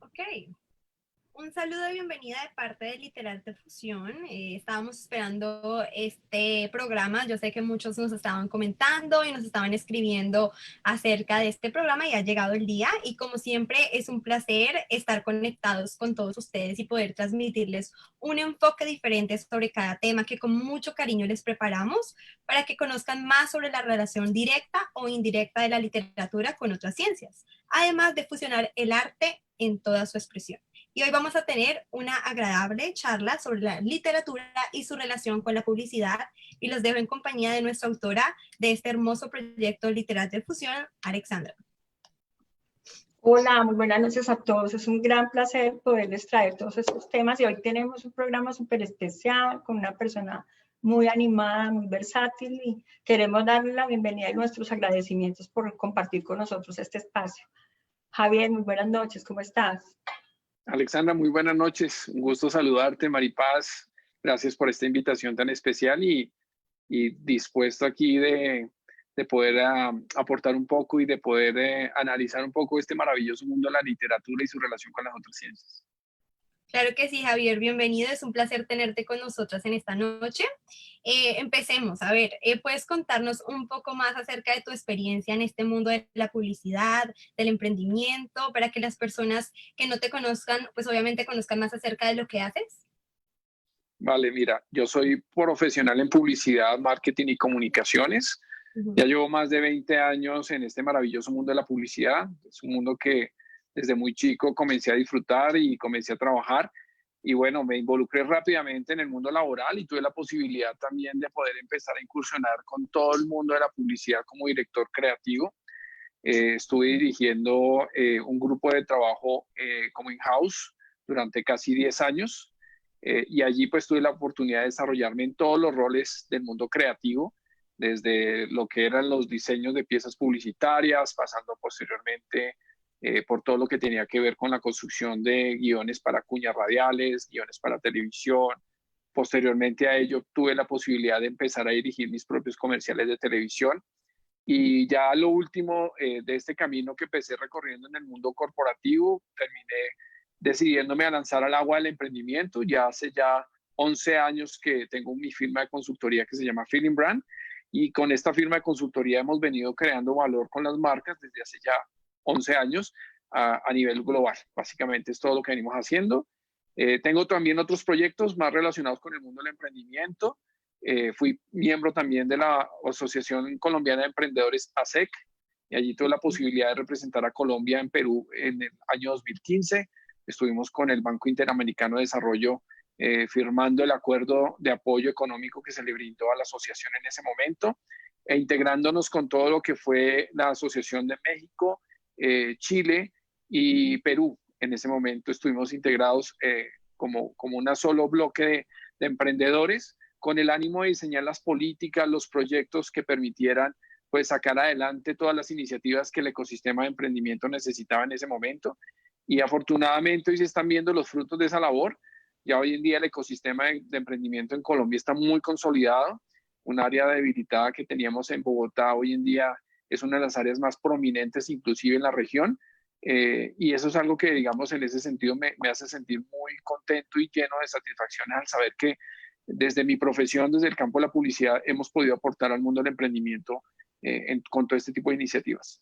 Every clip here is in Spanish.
Ok, un saludo de bienvenida de parte de Literarte Fusión. Estábamos esperando este programa. Yo sé que muchos nos estaban comentando y nos estaban escribiendo acerca de este programa y ha llegado el día. Y como siempre, es un placer estar conectados con todos ustedes y poder transmitirles un enfoque diferente sobre cada tema que con mucho cariño les preparamos para que conozcan más sobre la relación directa o indirecta de la literatura con otras ciencias, además de fusionar el arte en toda su expresión. Y hoy vamos a tener una agradable charla sobre la literatura y su relación con la publicidad. Y los dejo en compañía de nuestra autora de este hermoso proyecto Literatura de Fusión, Alexandra. Hola, muy buenas noches a todos. Es un gran placer poderles traer todos estos temas y hoy tenemos un programa súper especial con una persona muy animada, muy versátil y queremos darle la bienvenida y nuestros agradecimientos por compartir con nosotros este espacio. Javier, muy buenas noches, ¿cómo estás? Alexandra, muy buenas noches. Un gusto saludarte, Maripaz. Gracias por esta invitación tan especial y dispuesto aquí de poder aportar un poco y de poder analizar un poco este maravilloso mundo de la literatura y su relación con las otras ciencias. Claro que sí, Javier, bienvenido. Es un placer tenerte con nosotras en esta noche. Empecemos. A ver, ¿puedes contarnos un poco más acerca de tu experiencia en este mundo de la publicidad, del emprendimiento, para que las personas que no te conozcan, pues obviamente conozcan más acerca de lo que haces? Vale, mira, yo soy profesional en publicidad, marketing y comunicaciones. Ya llevo más de 20 años en este maravilloso mundo de la publicidad. Es un mundo que desde muy chico comencé a disfrutar y comencé a trabajar. Y bueno, me involucré rápidamente en el mundo laboral y tuve la posibilidad también de poder empezar a incursionar con todo el mundo de la publicidad como director creativo. Estuve dirigiendo un grupo de trabajo como in-house durante casi 10 años. Y allí pues tuve la oportunidad de desarrollarme en todos los roles del mundo creativo, desde lo que eran los diseños de piezas publicitarias, pasando posteriormente por todo lo que tenía que ver con la construcción de guiones para cuñas radiales, guiones para televisión. Posteriormente a ello tuve la posibilidad de empezar a dirigir mis propios comerciales de televisión. Y ya lo último de este camino que empecé recorriendo en el mundo corporativo, terminé decidiéndome a lanzar al agua del emprendimiento. Ya hace ya 11 años que tengo mi firma de consultoría que se llama Feeling Brand, y con esta firma de consultoría hemos venido creando valor con las marcas desde hace ya 11 años a nivel global. Básicamente es todo lo que venimos haciendo. Tengo también otros proyectos más relacionados con el mundo del emprendimiento. Fui miembro también de la Asociación Colombiana de Emprendedores, ASEC, y allí tuve la posibilidad de representar a Colombia en Perú en el año 2015. Estuvimos con el Banco Interamericano de Desarrollo firmando el acuerdo de apoyo económico que se le brindó a la asociación en ese momento, e integrándonos con todo lo que fue la Asociación de México, Chile y Perú. En ese momento estuvimos integrados como un solo bloque de emprendedores, con el ánimo de diseñar las políticas, los proyectos que permitieran pues sacar adelante todas las iniciativas que el ecosistema de emprendimiento necesitaba en ese momento. Y afortunadamente hoy se están viendo los frutos de esa labor. Ya hoy en día el ecosistema de emprendimiento en Colombia está muy consolidado. Un área debilitada que teníamos en Bogotá hoy en día es una de las áreas más prominentes inclusive en la región. Y eso es algo que, digamos, en ese sentido me hace sentir muy contento y lleno de satisfacción al saber que desde mi profesión, desde el campo de la publicidad, hemos podido aportar al mundo del emprendimiento con todo este tipo de iniciativas.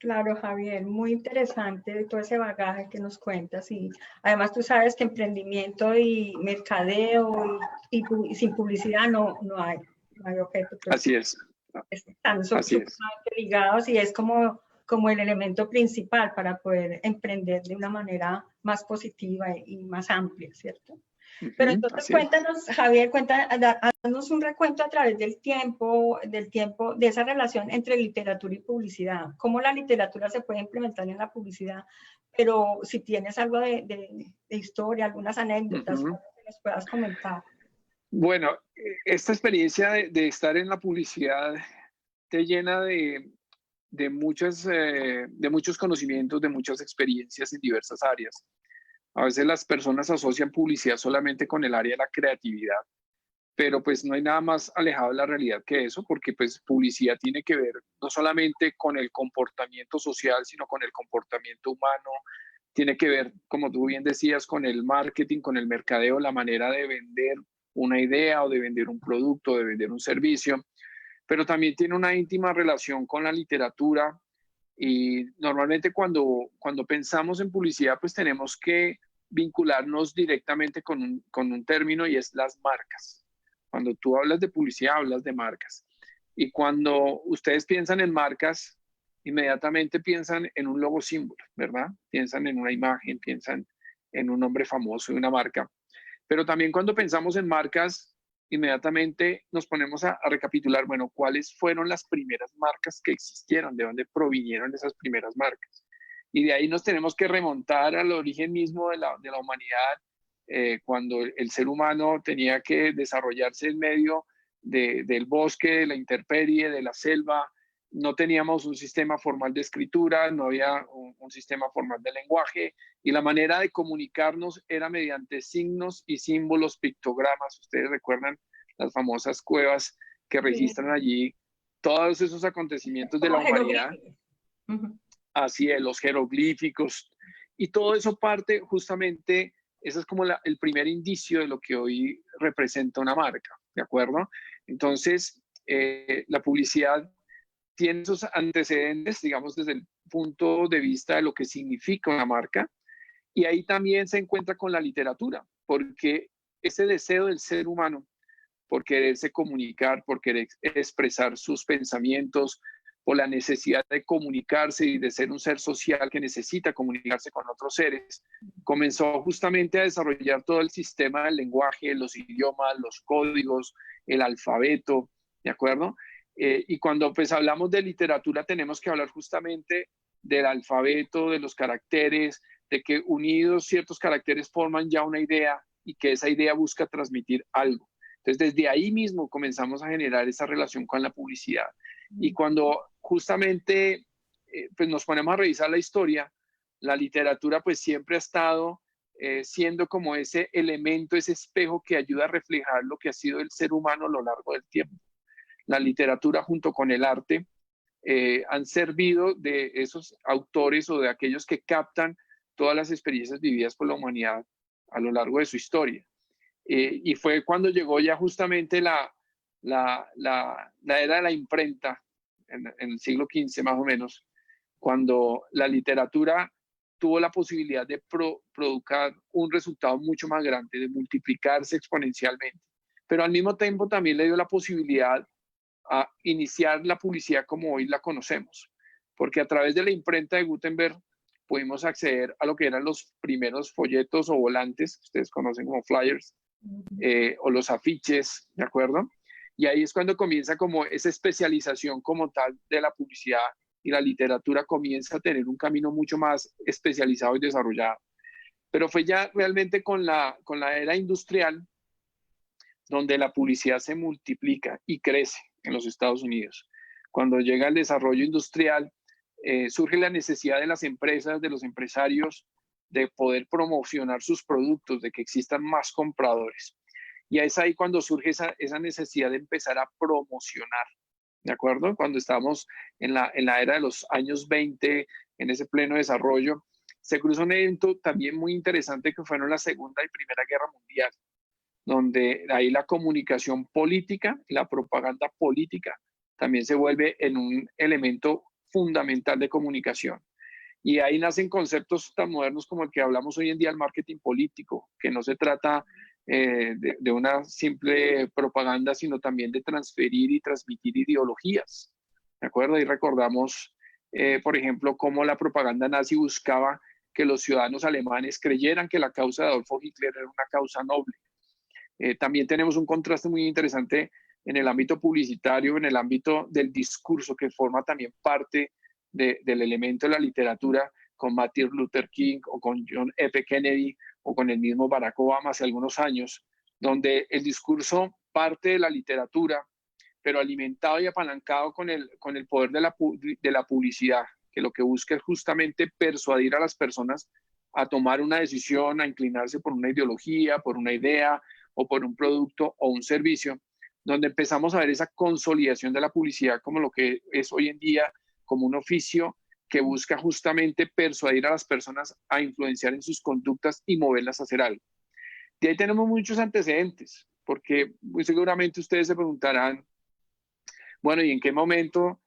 Claro, Javier, muy interesante todo ese bagaje que nos cuentas y además tú sabes que emprendimiento y mercadeo y sin publicidad no hay objeto. Pues, Así es. están sumamente ligados y es como el elemento principal para poder emprender de una manera más positiva y más amplia, ¿cierto? Pero entonces cuéntanos, Javier, haznos un recuento a través del tiempo, de esa relación entre literatura y publicidad. Cómo la literatura se puede implementar en la publicidad, pero si tienes algo de historia, algunas anécdotas que nos puedas comentar. Bueno, esta experiencia de estar en la publicidad te llena de muchos conocimientos, de muchas experiencias en diversas áreas. A veces las personas asocian publicidad solamente con el área de la creatividad, pero pues no hay nada más alejado de la realidad que eso, porque pues publicidad tiene que ver no solamente con el comportamiento social, sino con el comportamiento humano, tiene que ver, como tú bien decías, con el marketing, con el mercadeo, la manera de vender una idea o de vender un producto, de vender un servicio, pero también tiene una íntima relación con la literatura. Y normalmente cuando pensamos en publicidad, pues tenemos que vincularnos directamente con un término, y es las marcas. Cuando tú hablas de publicidad, hablas de marcas. Y cuando ustedes piensan en marcas, inmediatamente piensan en un logo símbolo, ¿verdad? Piensan en una imagen, piensan en un nombre famoso de una marca. Pero también cuando pensamos en marcas, inmediatamente nos ponemos a recapitular, bueno, ¿cuáles fueron las primeras marcas que existieron? ¿De dónde provinieron esas primeras marcas? Y de ahí nos tenemos que remontar al origen mismo de la humanidad, cuando el ser humano tenía que desarrollarse en medio del bosque, de la intemperie, de la selva. No teníamos un sistema formal de escritura, no había un sistema formal de lenguaje, y la manera de comunicarnos era mediante signos y símbolos, pictogramas. Ustedes recuerdan las famosas cuevas que registran allí todos esos acontecimientos de la humanidad. Así es, los jeroglíficos. Y todo eso parte justamente, ese es como el primer indicio de lo que hoy representa una marca, ¿de acuerdo? Entonces, la publicidad tiene esos antecedentes, digamos, desde el punto de vista de lo que significa una marca, y ahí también se encuentra con la literatura, porque ese deseo del ser humano por quererse comunicar, por querer expresar sus pensamientos, por la necesidad de comunicarse y de ser un ser social que necesita comunicarse con otros seres, comenzó justamente a desarrollar todo el sistema del lenguaje, los idiomas, los códigos, el alfabeto, ¿de acuerdo? Y cuando pues hablamos de literatura tenemos que hablar justamente del alfabeto, de los caracteres, de que unidos ciertos caracteres forman ya una idea y que esa idea busca transmitir algo. Entonces, desde ahí mismo comenzamos a generar esa relación con la publicidad. Y cuando justamente pues nos ponemos a revisar la historia, la literatura pues siempre ha estado siendo como ese elemento, ese espejo que ayuda a reflejar lo que ha sido el ser humano a lo largo del tiempo. La literatura junto con el arte han servido de esos autores o de aquellos que captan todas las experiencias vividas por la humanidad a lo largo de su historia. Y fue cuando llegó ya justamente la era de la imprenta, en el siglo XV más o menos, cuando la literatura tuvo la posibilidad de producir un resultado mucho más grande, de multiplicarse exponencialmente. Pero al mismo tiempo también le dio la posibilidad a iniciar la publicidad como hoy la conocemos, porque a través de la imprenta de Gutenberg pudimos acceder a lo que eran los primeros folletos o volantes, que ustedes conocen como flyers, o los afiches, ¿de acuerdo? Y ahí es cuando comienza como esa especialización como tal de la publicidad, y la literatura comienza a tener un camino mucho más especializado y desarrollado. Pero fue ya realmente con la era industrial donde la publicidad se multiplica y crece en los Estados Unidos. Cuando llega el desarrollo industrial, surge la necesidad de las empresas, de los empresarios, de poder promocionar sus productos, de que existan más compradores. Y es ahí cuando surge esa necesidad de empezar a promocionar, ¿de acuerdo? Cuando estamos en la era de los años 20, en ese pleno desarrollo, se cruza un evento también muy interesante que fueron la Segunda y Primera Guerra Mundial, donde ahí la comunicación política, la propaganda política, también se vuelve en un elemento fundamental de comunicación. Y ahí nacen conceptos tan modernos como el que hablamos hoy en día, el marketing político, que no se trata de una simple propaganda, sino también de transferir y transmitir ideologías. ¿De acuerdo? Y recordamos, por ejemplo, cómo la propaganda nazi buscaba que los ciudadanos alemanes creyeran que la causa de Adolfo Hitler era una causa noble. También tenemos un contraste muy interesante en el ámbito publicitario, en el ámbito del discurso, que forma también parte del elemento de la literatura, con Martin Luther King o con John F. Kennedy o con el mismo Barack Obama hace algunos años, donde el discurso parte de la literatura, pero alimentado y apalancado con el poder de la publicidad, que lo que busca es justamente persuadir a las personas a tomar una decisión, a inclinarse por una ideología, por una idea o por un producto o un servicio, donde empezamos a ver esa consolidación de la publicidad como lo que es hoy en día, como un oficio que busca justamente persuadir a las personas a influenciar en sus conductas y moverlas a hacer algo. De ahí tenemos muchos antecedentes, porque muy seguramente ustedes se preguntarán, bueno, ¿y en qué momento?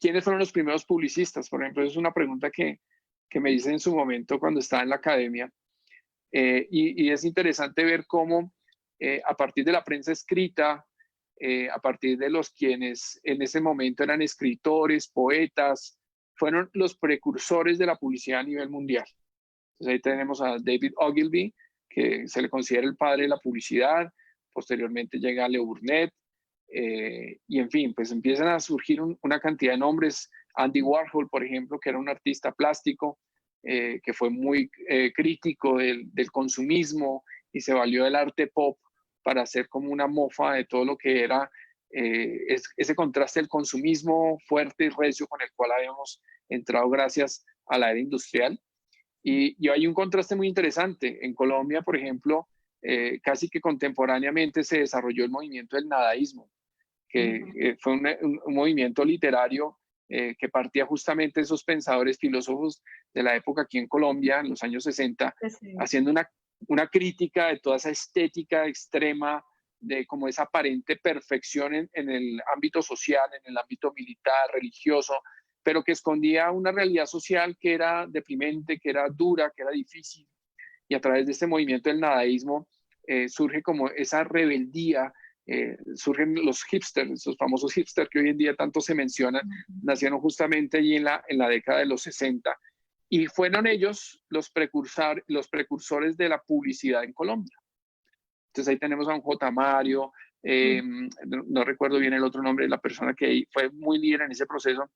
¿Quiénes fueron los primeros publicistas? Por ejemplo, es una pregunta que me hice en su momento cuando estaba en la academia. Y es interesante ver cómo a partir de la prensa escrita, a partir de los quienes en ese momento eran escritores, poetas, fueron los precursores de la publicidad a nivel mundial. Entonces ahí tenemos a David Ogilvy, que se le considera el padre de la publicidad, posteriormente llega Le Burnett, y en fin, pues empiezan a surgir una cantidad de nombres. Andy Warhol, por ejemplo, que era un artista plástico, que fue muy crítico del consumismo y se valió del arte pop para hacer como una mofa de todo lo que era ese contraste del consumismo fuerte y recio con el cual habíamos entrado gracias a la era industrial. Y hay un contraste muy interesante. En Colombia, por ejemplo, casi que contemporáneamente se desarrolló el movimiento del nadaísmo, que fue un movimiento literario que partía justamente de esos pensadores filósofos de la época aquí en Colombia, en los años 60, sí, haciendo una crítica de toda esa estética extrema, de como esa aparente perfección en el ámbito social, en el ámbito militar, religioso, pero que escondía una realidad social que era deprimente, que era dura, que era difícil. Y a través de este movimiento del nadaísmo surge como esa rebeldía. Surgen los hipsters, esos famosos hipsters que hoy en día tanto se mencionan, nacieron justamente allí en la década de los 60 y fueron ellos los precursores de la publicidad en Colombia. Entonces ahí tenemos a un J. Mario, no recuerdo bien el otro nombre de la persona que fue muy líder en ese proceso,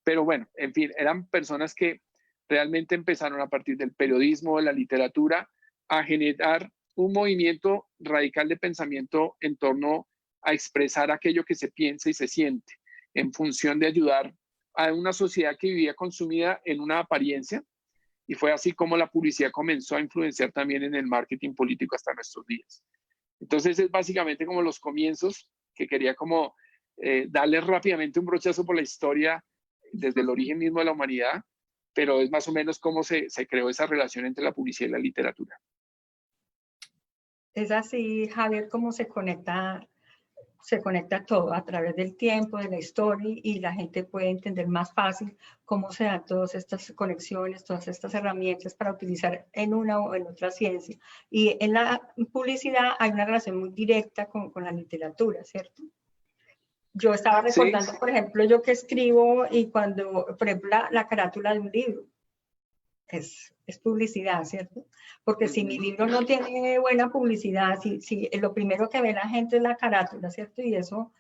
pero bueno, en fin, eran personas que realmente empezaron a partir del periodismo, de la literatura, a generar un movimiento radical de pensamiento en torno a expresar aquello que se piensa y se siente, en función de ayudar a una sociedad que vivía consumida en una apariencia, y fue así como la publicidad comenzó a influenciar también en el marketing político hasta nuestros días. Entonces es básicamente como los comienzos, que quería como darle rápidamente un brochazo por la historia desde el origen mismo de la humanidad, pero es más o menos cómo se creó esa relación entre la publicidad y la literatura. Es así, Javier, cómo se conecta todo a través del tiempo, de la historia, y la gente puede entender más fácil cómo se dan todas estas conexiones, todas estas herramientas para utilizar en una o en otra ciencia. Y en la publicidad hay una relación muy directa con la literatura, ¿cierto? Yo estaba recordando, sí, por ejemplo, yo que escribo y cuando, por ejemplo, la carátula de un libro, es publicidad, ¿cierto? Porque si mi libro no tiene buena publicidad, si lo primero que ve la gente es la carátula, ¿cierto? Y eso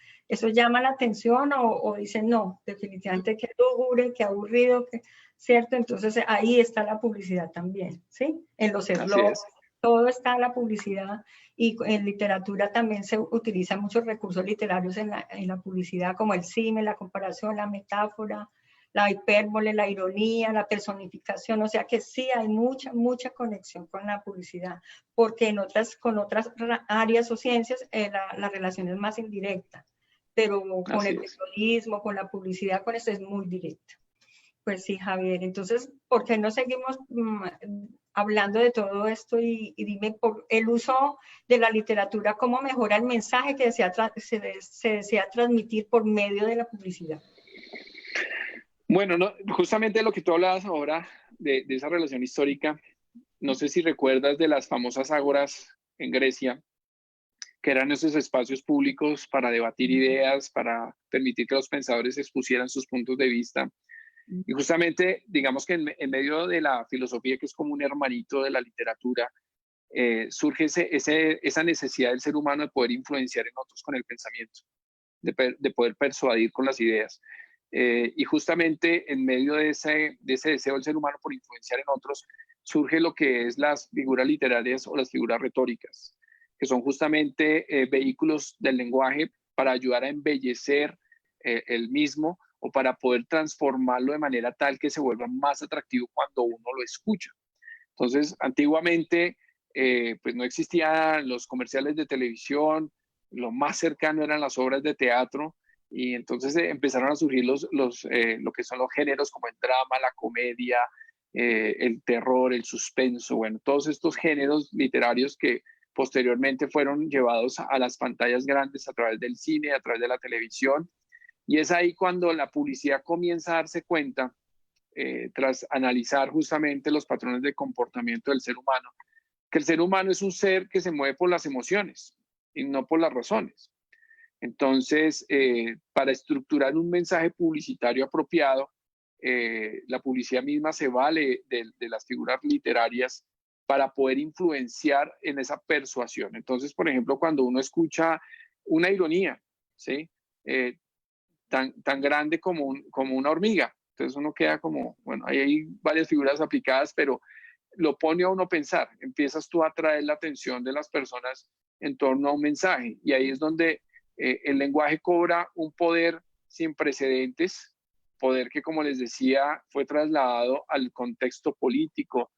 llama la atención o dicen, no, definitivamente que lúgubre, que aburrido, ¿cierto? Entonces ahí está la publicidad también, ¿sí? En los eslogan, todo está la publicidad, y en literatura también se utilizan muchos recursos literarios en la publicidad, como el símil, la comparación, la metáfora, la hipérbole, la ironía, la personificación, o sea que sí hay mucha conexión con la publicidad, porque con otras áreas o ciencias la relación es más indirecta, pero con el periodismo, con la publicidad, con esto es muy directa. Pues sí, Javier, entonces, ¿por qué no seguimos hablando de todo esto y dime por el uso de la literatura, cómo mejora el mensaje que se desea transmitir por medio de la publicidad? Bueno, no, justamente lo que tú hablabas ahora de esa relación histórica, no sé si recuerdas de las famosas ágoras en Grecia, que eran esos espacios públicos para debatir ideas, para permitir que los pensadores expusieran sus puntos de vista. Y justamente, digamos que en medio de la filosofía, que es como un hermanito de la literatura, surge esa necesidad del ser humano de poder influenciar en otros con el pensamiento, de poder persuadir con las ideas. Y justamente en medio de ese deseo del ser humano por influenciar en otros, surge lo que es las figuras literarias o las figuras retóricas, que son justamente vehículos del lenguaje para ayudar a embellecer el mismo, o para poder transformarlo de manera tal que se vuelva más atractivo cuando uno lo escucha. Entonces, antiguamente, pues no existían los comerciales de televisión, lo más cercano eran las obras de teatro, Y entonces empezaron a surgir lo que son los géneros como el drama, la comedia, el terror, el suspenso, bueno, todos estos géneros literarios que posteriormente fueron llevados a las pantallas grandes a través del cine, a través de la televisión. Y es ahí cuando la publicidad comienza a darse cuenta, tras analizar justamente los patrones de comportamiento del ser humano, que el ser humano es un ser que se mueve por las emociones y no por las razones. Entonces, para estructurar un mensaje publicitario apropiado, la publicidad misma se vale de las figuras literarias para poder influenciar en esa persuasión. Entonces, por ejemplo, cuando uno escucha una ironía, ¿sí? Tan grande como una hormiga, entonces uno queda como, bueno, ahí hay varias figuras aplicadas, pero lo pone a uno a pensar, empiezas tú a atraer la atención de las personas en torno a un mensaje, y ahí es donde el lenguaje cobra un poder sin precedentes, poder que, como les decía, fue trasladado al contexto político,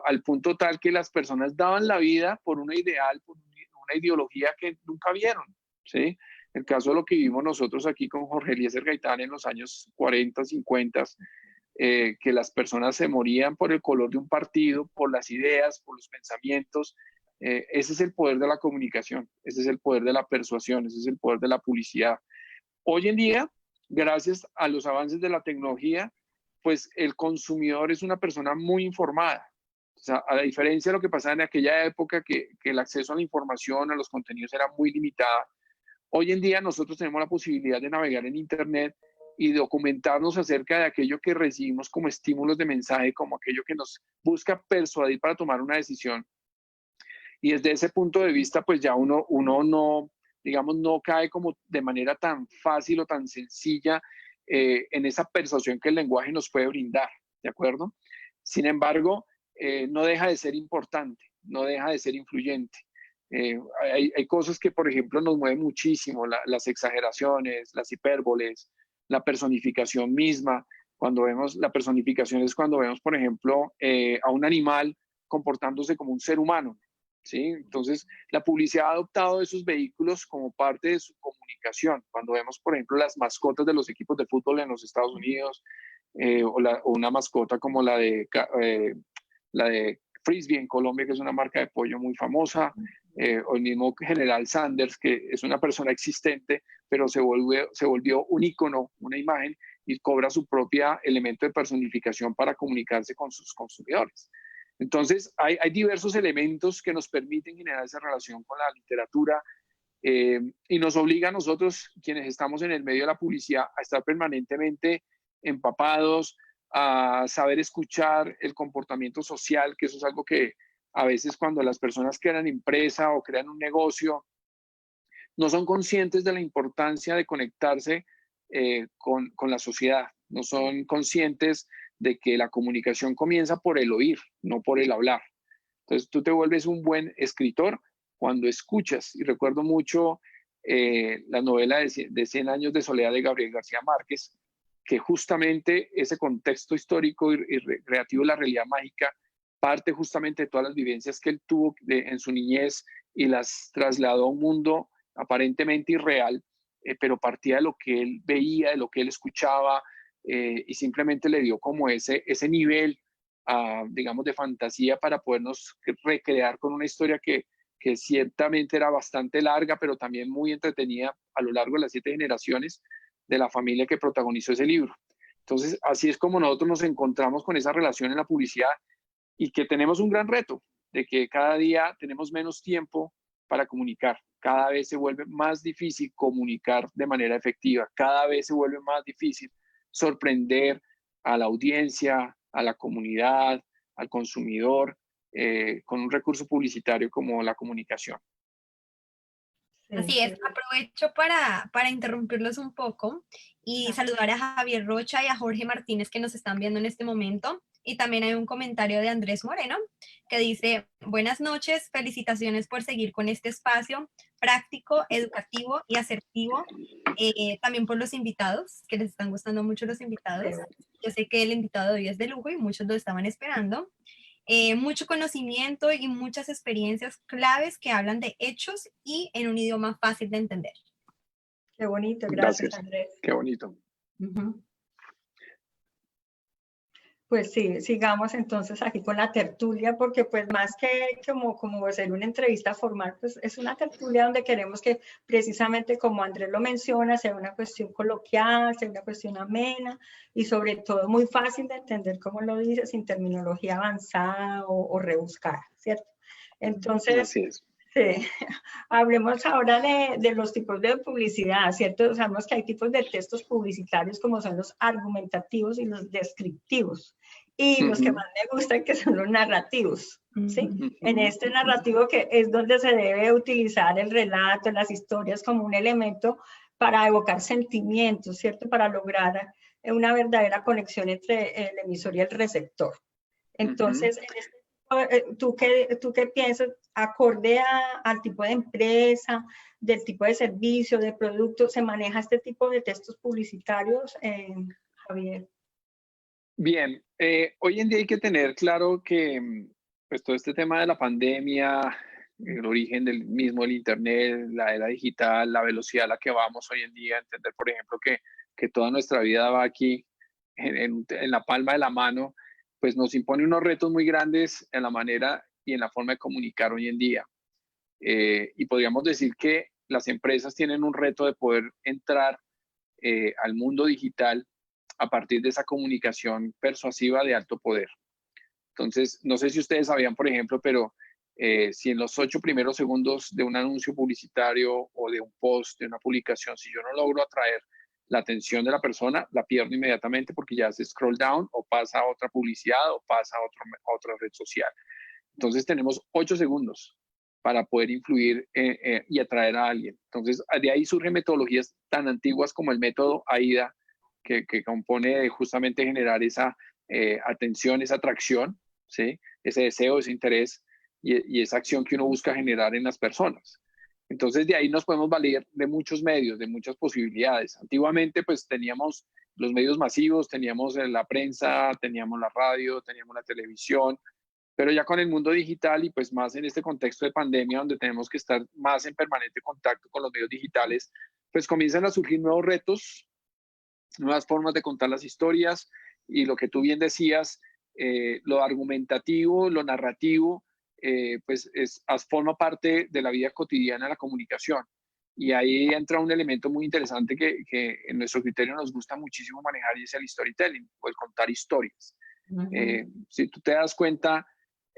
al punto tal que las personas daban la vida por una ideal, por una ideología que nunca vieron, ¿sí? El caso de lo que vivimos nosotros aquí con Jorge Eliezer Gaitán en los años 40, 50, que las personas se morían por el color de un partido, por las ideas, por los pensamientos. Ese es el poder de la comunicación, ese es el poder de la persuasión, ese es el poder de la publicidad. Hoy en día, gracias a los avances de la tecnología, pues el consumidor es una persona muy informada. O sea, a la diferencia de lo que pasaba en aquella época, que el acceso a la información, a los contenidos era muy limitado, hoy en día nosotros tenemos la posibilidad de navegar en Internet y documentarnos acerca de aquello que recibimos como estímulos de mensaje, como aquello que nos busca persuadir para tomar una decisión. Y desde ese punto de vista, pues ya uno no, digamos, no cae como de manera tan fácil o tan sencilla en esa persuasión que el lenguaje nos puede brindar, ¿de acuerdo? Sin embargo, no deja de ser importante, no deja de ser influyente. Hay cosas que, por ejemplo, nos mueven muchísimo, las exageraciones, las hipérboles, la personificación misma. Cuando vemos la personificación es cuando vemos, por ejemplo, a un animal comportándose como un ser humano, ¿sí? Entonces, la publicidad ha adoptado esos vehículos como parte de su comunicación. Cuando vemos, por ejemplo, las mascotas de los equipos de fútbol en los Estados Unidos, o una mascota como la de Frisbee en Colombia, que es una marca de pollo muy famosa, o el mismo General Sanders, que es una persona existente, pero se volvió un icono, una imagen, y cobra su propio elemento de personificación para comunicarse con sus consumidores. Entonces, hay diversos elementos que nos permiten generar esa relación con la literatura, y nos obliga a nosotros, quienes estamos en el medio de la publicidad, a estar permanentemente empapados, a saber escuchar el comportamiento social, que eso es algo que a veces cuando las personas crean empresa o crean un negocio, no son conscientes de la importancia de conectarse con la sociedad, no son conscientes de que la comunicación comienza por el oír, no por el hablar. Entonces tú te vuelves un buen escritor cuando escuchas. Y recuerdo mucho la novela de 100 años de soledad de Gabriel García Márquez, que justamente ese contexto histórico y creativo de la realidad mágica parte justamente de todas las vivencias que él tuvo en su niñez y las trasladó a un mundo aparentemente irreal, pero partía de lo que él veía, de lo que él escuchaba, y simplemente le dio como ese nivel, digamos, de fantasía para podernos recrear con una historia que ciertamente era bastante larga, pero también muy entretenida a lo largo de las 7 generaciones de la familia que protagonizó ese libro. Entonces, así es como nosotros nos encontramos con esa relación en la publicidad, y que tenemos un gran reto de que cada día tenemos menos tiempo para comunicar. Cada vez se vuelve más difícil comunicar de manera efectiva. Cada vez se vuelve más difícil sorprender a la audiencia, a la comunidad, al consumidor, con un recurso publicitario como la comunicación. Así es, aprovecho para interrumpirlos un poco y saludar a Javier Rocha y a Jorge Martínez que nos están viendo en este momento. Y también hay un comentario de Andrés Moreno que dice: buenas noches, felicitaciones por seguir con este espacio práctico, educativo y asertivo. También por los invitados, que les están gustando mucho los invitados. Yo sé que el invitado de hoy es de lujo y muchos lo estaban esperando. Mucho conocimiento y muchas experiencias claves que hablan de hechos y en un idioma fácil de entender. Qué bonito, gracias, Gracias. Andrés. Qué bonito. Pues sí, sigamos entonces aquí con la tertulia, porque pues más que como ser una entrevista formal, pues es una tertulia donde queremos que precisamente como Andrés lo menciona, sea una cuestión coloquial, sea una cuestión amena y sobre todo muy fácil de entender, como lo dice, sin terminología avanzada o rebuscada, ¿cierto? Entonces, así es. Sí. Hablemos ahora de los tipos de publicidad, ¿cierto? Sabemos que hay tipos de textos publicitarios como son los argumentativos y los descriptivos. Y los que más me gustan que son los narrativos, ¿sí? En este narrativo que es donde se debe utilizar el relato, las historias como un elemento para evocar sentimientos, ¿cierto? Para lograr una verdadera conexión entre el emisor y el receptor. Entonces, en este ¿tú qué piensas acorde al tipo de empresa, del tipo de servicio, de producto? ¿Se maneja este tipo de textos publicitarios, Javier? Bien, hoy en día hay que tener claro que pues, todo este tema de la pandemia, el origen del mismo el Internet, la era digital, la velocidad a la que vamos hoy en día, entender, por ejemplo, que toda nuestra vida va aquí en la palma de la mano, pues nos impone unos retos muy grandes en la manera y en la forma de comunicar hoy en día. Y podríamos decir que las empresas tienen un reto de poder entrar al mundo digital a partir de esa comunicación persuasiva de alto poder. Entonces, no sé si ustedes sabían, por ejemplo, pero si en los 8 primeros segundos de un anuncio publicitario o de un post, de una publicación, si yo no logro atraer la atención de la persona, la pierdo inmediatamente porque ya hace scroll down o pasa a otra publicidad o pasa a otra red social. Entonces tenemos 8 segundos para poder influir y atraer a alguien. Entonces de ahí surgen metodologías tan antiguas como el método AIDA, que compone justamente generar esa atención, esa atracción, ¿sí? Ese deseo, ese interés y esa acción que uno busca generar en las personas. Entonces de ahí nos podemos valer de muchos medios, de muchas posibilidades. Antiguamente pues teníamos los medios masivos, teníamos la prensa, teníamos la radio, teníamos la televisión, pero ya con el mundo digital y pues más en este contexto de pandemia donde tenemos que estar más en permanente contacto con los medios digitales, pues comienzan a surgir nuevos retos, nuevas formas de contar las historias y lo que tú bien decías, lo argumentativo, lo narrativo, pues forma parte de la vida cotidiana de la comunicación. Y ahí entra un elemento muy interesante que en nuestro criterio nos gusta muchísimo manejar y es el storytelling o el contar historias. Si tú te das cuenta,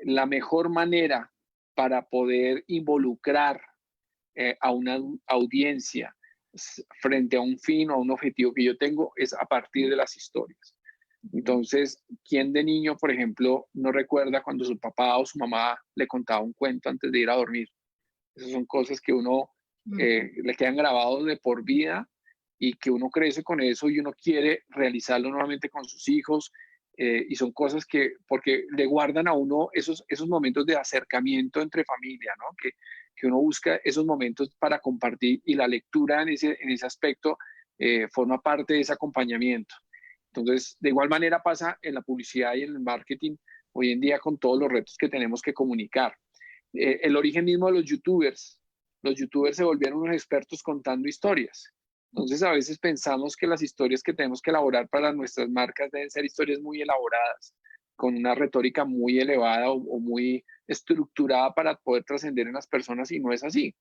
la mejor manera para poder involucrar a una audiencia frente a un fin o a un objetivo que yo tengo es a partir de las historias. Entonces, ¿quién de niño, por ejemplo, no recuerda cuando su papá o su mamá le contaba un cuento antes de ir a dormir? Esas son cosas que uno le quedan grabados de por vida y que uno crece con eso y uno quiere realizarlo nuevamente con sus hijos. Y son cosas porque le guardan a uno esos momentos de acercamiento entre familia, ¿no? Que uno busca esos momentos para compartir y la lectura en ese aspecto forma parte de ese acompañamiento. Entonces, de igual manera pasa en la publicidad y en el marketing hoy en día con todos los retos que tenemos que comunicar. El origen mismo de los youtubers se volvieron unos expertos contando historias. Entonces a veces pensamos que las historias que tenemos que elaborar para nuestras marcas deben ser historias muy elaboradas, con una retórica muy elevada o muy estructurada para poder trascender en las personas y no es así.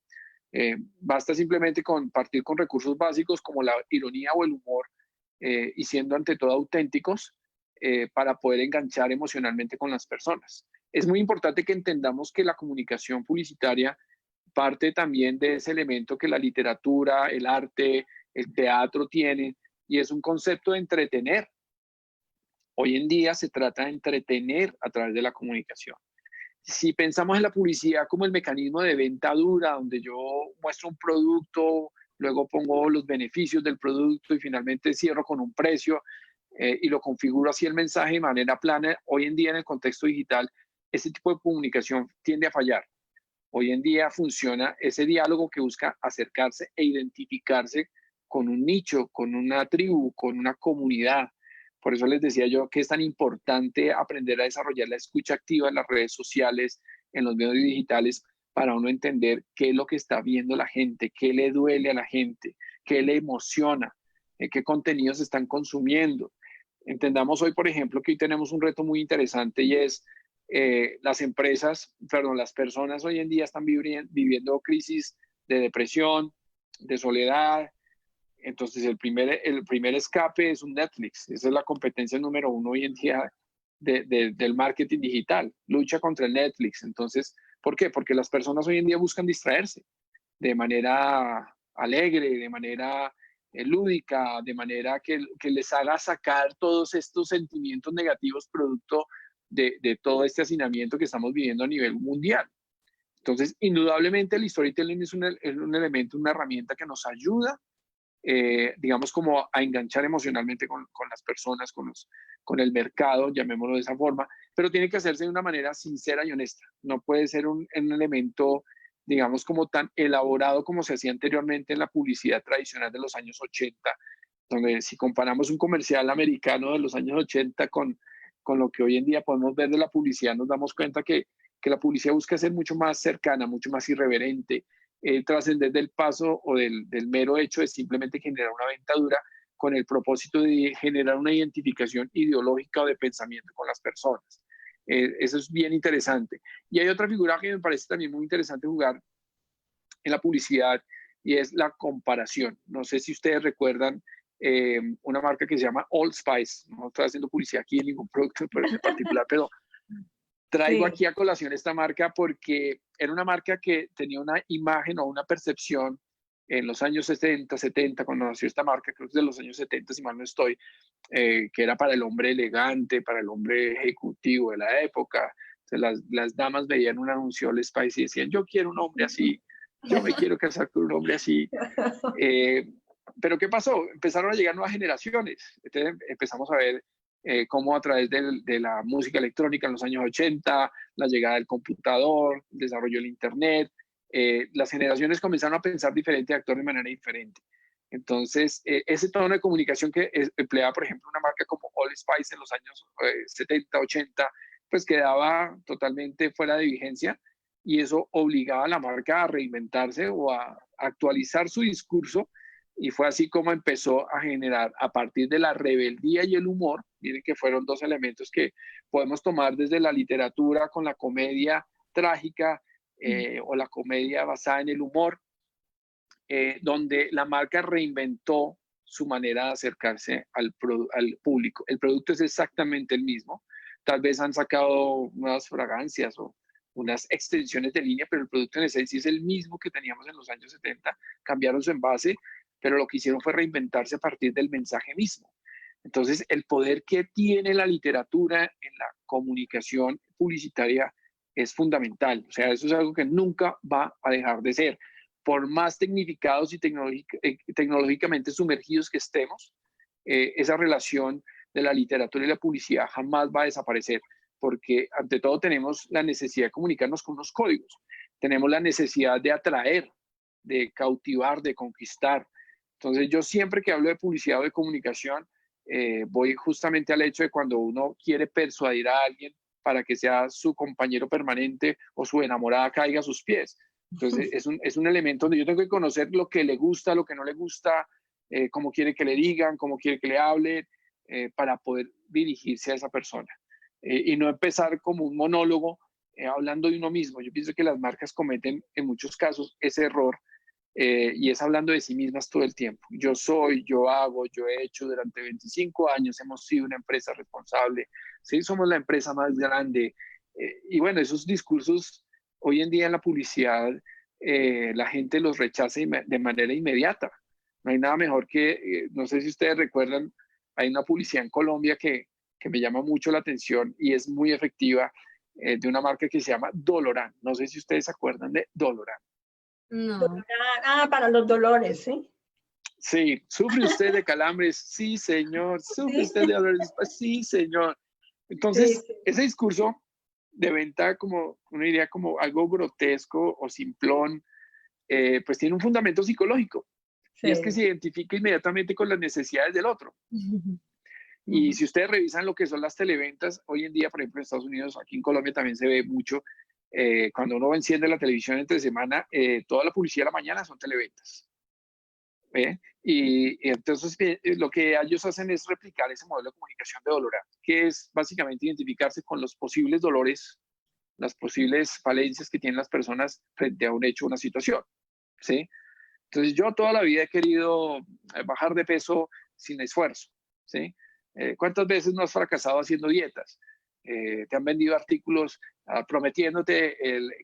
Basta simplemente compartir con recursos básicos como la ironía o el humor y siendo ante todo auténticos para poder enganchar emocionalmente con las personas. Es muy importante que entendamos que la comunicación publicitaria parte también de ese elemento que la literatura, el arte, el teatro tienen, y es un concepto de entretener. Hoy en día se trata de entretener a través de la comunicación. Si pensamos en la publicidad como el mecanismo de venta dura, donde yo muestro un producto, luego pongo los beneficios del producto y finalmente cierro con un precio y lo configuro así el mensaje de manera plana, hoy en día en el contexto digital, ese tipo de comunicación tiende a fallar. Hoy en día funciona ese diálogo que busca acercarse e identificarse con un nicho, con una tribu, con una comunidad. Por eso les decía yo que es tan importante aprender a desarrollar la escucha activa en las redes sociales, en los medios digitales, para uno entender qué es lo que está viendo la gente, qué le duele a la gente, qué le emociona, qué contenidos están consumiendo. Entendamos hoy, por ejemplo, que hoy tenemos un reto muy interesante y es las personas hoy en día están viviendo crisis de depresión, de soledad. Entonces el primer escape es un Netflix. Esa es la competencia número uno hoy en día del marketing digital. Lucha contra el Netflix. Entonces, ¿por qué? Porque las personas hoy en día buscan distraerse de manera alegre, de manera lúdica, de manera que les haga sacar todos estos sentimientos negativos producto de todo este hacinamiento que estamos viviendo a nivel mundial. Entonces, indudablemente el storytelling es un elemento, una herramienta que nos ayuda, digamos, como a enganchar emocionalmente con las personas, con el mercado, llamémoslo de esa forma, pero tiene que hacerse de una manera sincera y honesta. No puede ser un elemento, digamos, como tan elaborado como se hacía anteriormente en la publicidad tradicional de los años 80, donde si comparamos un comercial americano de los años 80 con lo que hoy en día podemos ver de la publicidad, nos damos cuenta que la publicidad busca ser mucho más cercana, mucho más irreverente, trascender del paso o del mero hecho de simplemente generar una venta dura con el propósito de generar una identificación ideológica o de pensamiento con las personas. Eso es bien interesante. Y hay otra figura que me parece también muy interesante jugar en la publicidad y es la comparación. No sé si ustedes recuerdan una marca que se llama Old Spice. No estoy haciendo publicidad aquí en ningún producto en particular, pero traigo aquí a colación esta marca porque era una marca que tenía una imagen o una percepción en los años 60, 70, cuando nació esta marca, creo que es de los años 70, si mal no estoy, que era para el hombre elegante, para el hombre ejecutivo de la época. Entonces, las damas veían un anuncio Old Spice y decían, yo quiero un hombre así, yo me quiero casar con un hombre así. Pero ¿qué pasó? Empezaron a llegar nuevas generaciones. Entonces empezamos a ver cómo a través de la música electrónica en los años 80, la llegada del computador, el desarrollo del Internet, las generaciones comenzaron a pensar diferente y actuar de manera diferente. Entonces, ese tono de comunicación que empleaba, por ejemplo, una marca como Old Spice en los años 70, 80, pues quedaba totalmente fuera de vigencia y eso obligaba a la marca a reinventarse o a actualizar su discurso. Y fue así como empezó a generar, a partir de la rebeldía y el humor, miren que fueron dos elementos que podemos tomar desde la literatura con la comedia trágica o la comedia basada en el humor, donde la marca reinventó su manera de acercarse al público. El producto es exactamente el mismo. Tal vez han sacado nuevas fragancias o unas extensiones de línea, pero el producto en esencia es el mismo que teníamos en los años 70. Cambiaron su envase, pero lo que hicieron fue reinventarse a partir del mensaje mismo. Entonces, el poder que tiene la literatura en la comunicación publicitaria es fundamental. O sea, eso es algo que nunca va a dejar de ser. Por más tecnificados y tecnológicamente sumergidos que estemos, esa relación de la literatura y la publicidad jamás va a desaparecer, porque ante todo tenemos la necesidad de comunicarnos con unos códigos, tenemos la necesidad de atraer, de cautivar, de conquistar. Entonces yo siempre que hablo de publicidad o de comunicación, voy justamente al hecho de cuando uno quiere persuadir a alguien para que sea su compañero permanente o su enamorada caiga a sus pies. Entonces es un elemento donde yo tengo que conocer lo que le gusta, lo que no le gusta, cómo quiere que le digan, cómo quiere que le hablen, para poder dirigirse a esa persona. Y no empezar como un monólogo hablando de uno mismo. Yo pienso que las marcas cometen en muchos casos ese error y es hablando de sí mismas todo el tiempo. Yo soy, yo hago, yo he hecho durante 25 años, hemos sido una empresa responsable, ¿sí? Somos la empresa más grande. Y bueno, esos discursos hoy en día en la publicidad, la gente los rechaza de manera inmediata. No hay nada mejor que, no sé si ustedes recuerdan, hay una publicidad en Colombia que me llama mucho la atención y es muy efectiva, de una marca que se llama Doloran. No sé si ustedes se acuerdan de Doloran. No. Para los dolores, ¿sí? Sí, ¿sufre usted de calambres? Sí, señor. ¿Sufre usted de dolores? Sí, señor. Entonces, ese discurso de venta, como uno diría, como algo grotesco o simplón, pues tiene un fundamento psicológico. Y es que se identifica inmediatamente con las necesidades del otro. Y si ustedes revisan lo que son las televentas, hoy en día, por ejemplo, en Estados Unidos, aquí en Colombia también se ve mucho, cuando uno enciende la televisión entre semana, toda la publicidad de la mañana son televentas. Y entonces lo que ellos hacen es replicar ese modelo de comunicación de dolor, que es básicamente identificarse con los posibles dolores, las posibles falencias que tienen las personas frente a un hecho o una situación, ¿sí? Entonces yo toda la vida he querido bajar de peso sin esfuerzo, ¿sí? ¿Cuántas veces no has fracasado haciendo dietas? Te han vendido artículos prometiéndote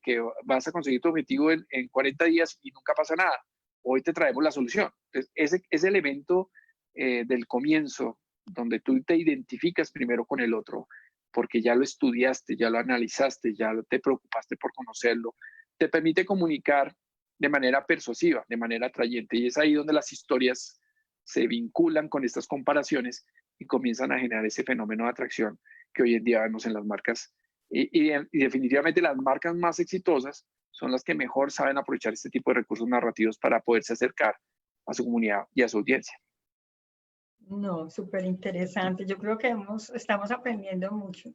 que vas a conseguir tu objetivo en 40 días y nunca pasa nada. Hoy te traemos la solución. Entonces, ese elemento del comienzo, donde tú te identificas primero con el otro, porque ya lo estudiaste, ya lo analizaste, ya te preocupaste por conocerlo, te permite comunicar de manera persuasiva, de manera atrayente. Y es ahí donde las historias se vinculan con estas comparaciones y comienzan a generar ese fenómeno de atracción que hoy en día vemos en las marcas. Y definitivamente las marcas más exitosas son las que mejor saben aprovechar este tipo de recursos narrativos para poderse acercar a su comunidad y a su audiencia. No, súper interesante. Yo creo que estamos aprendiendo mucho.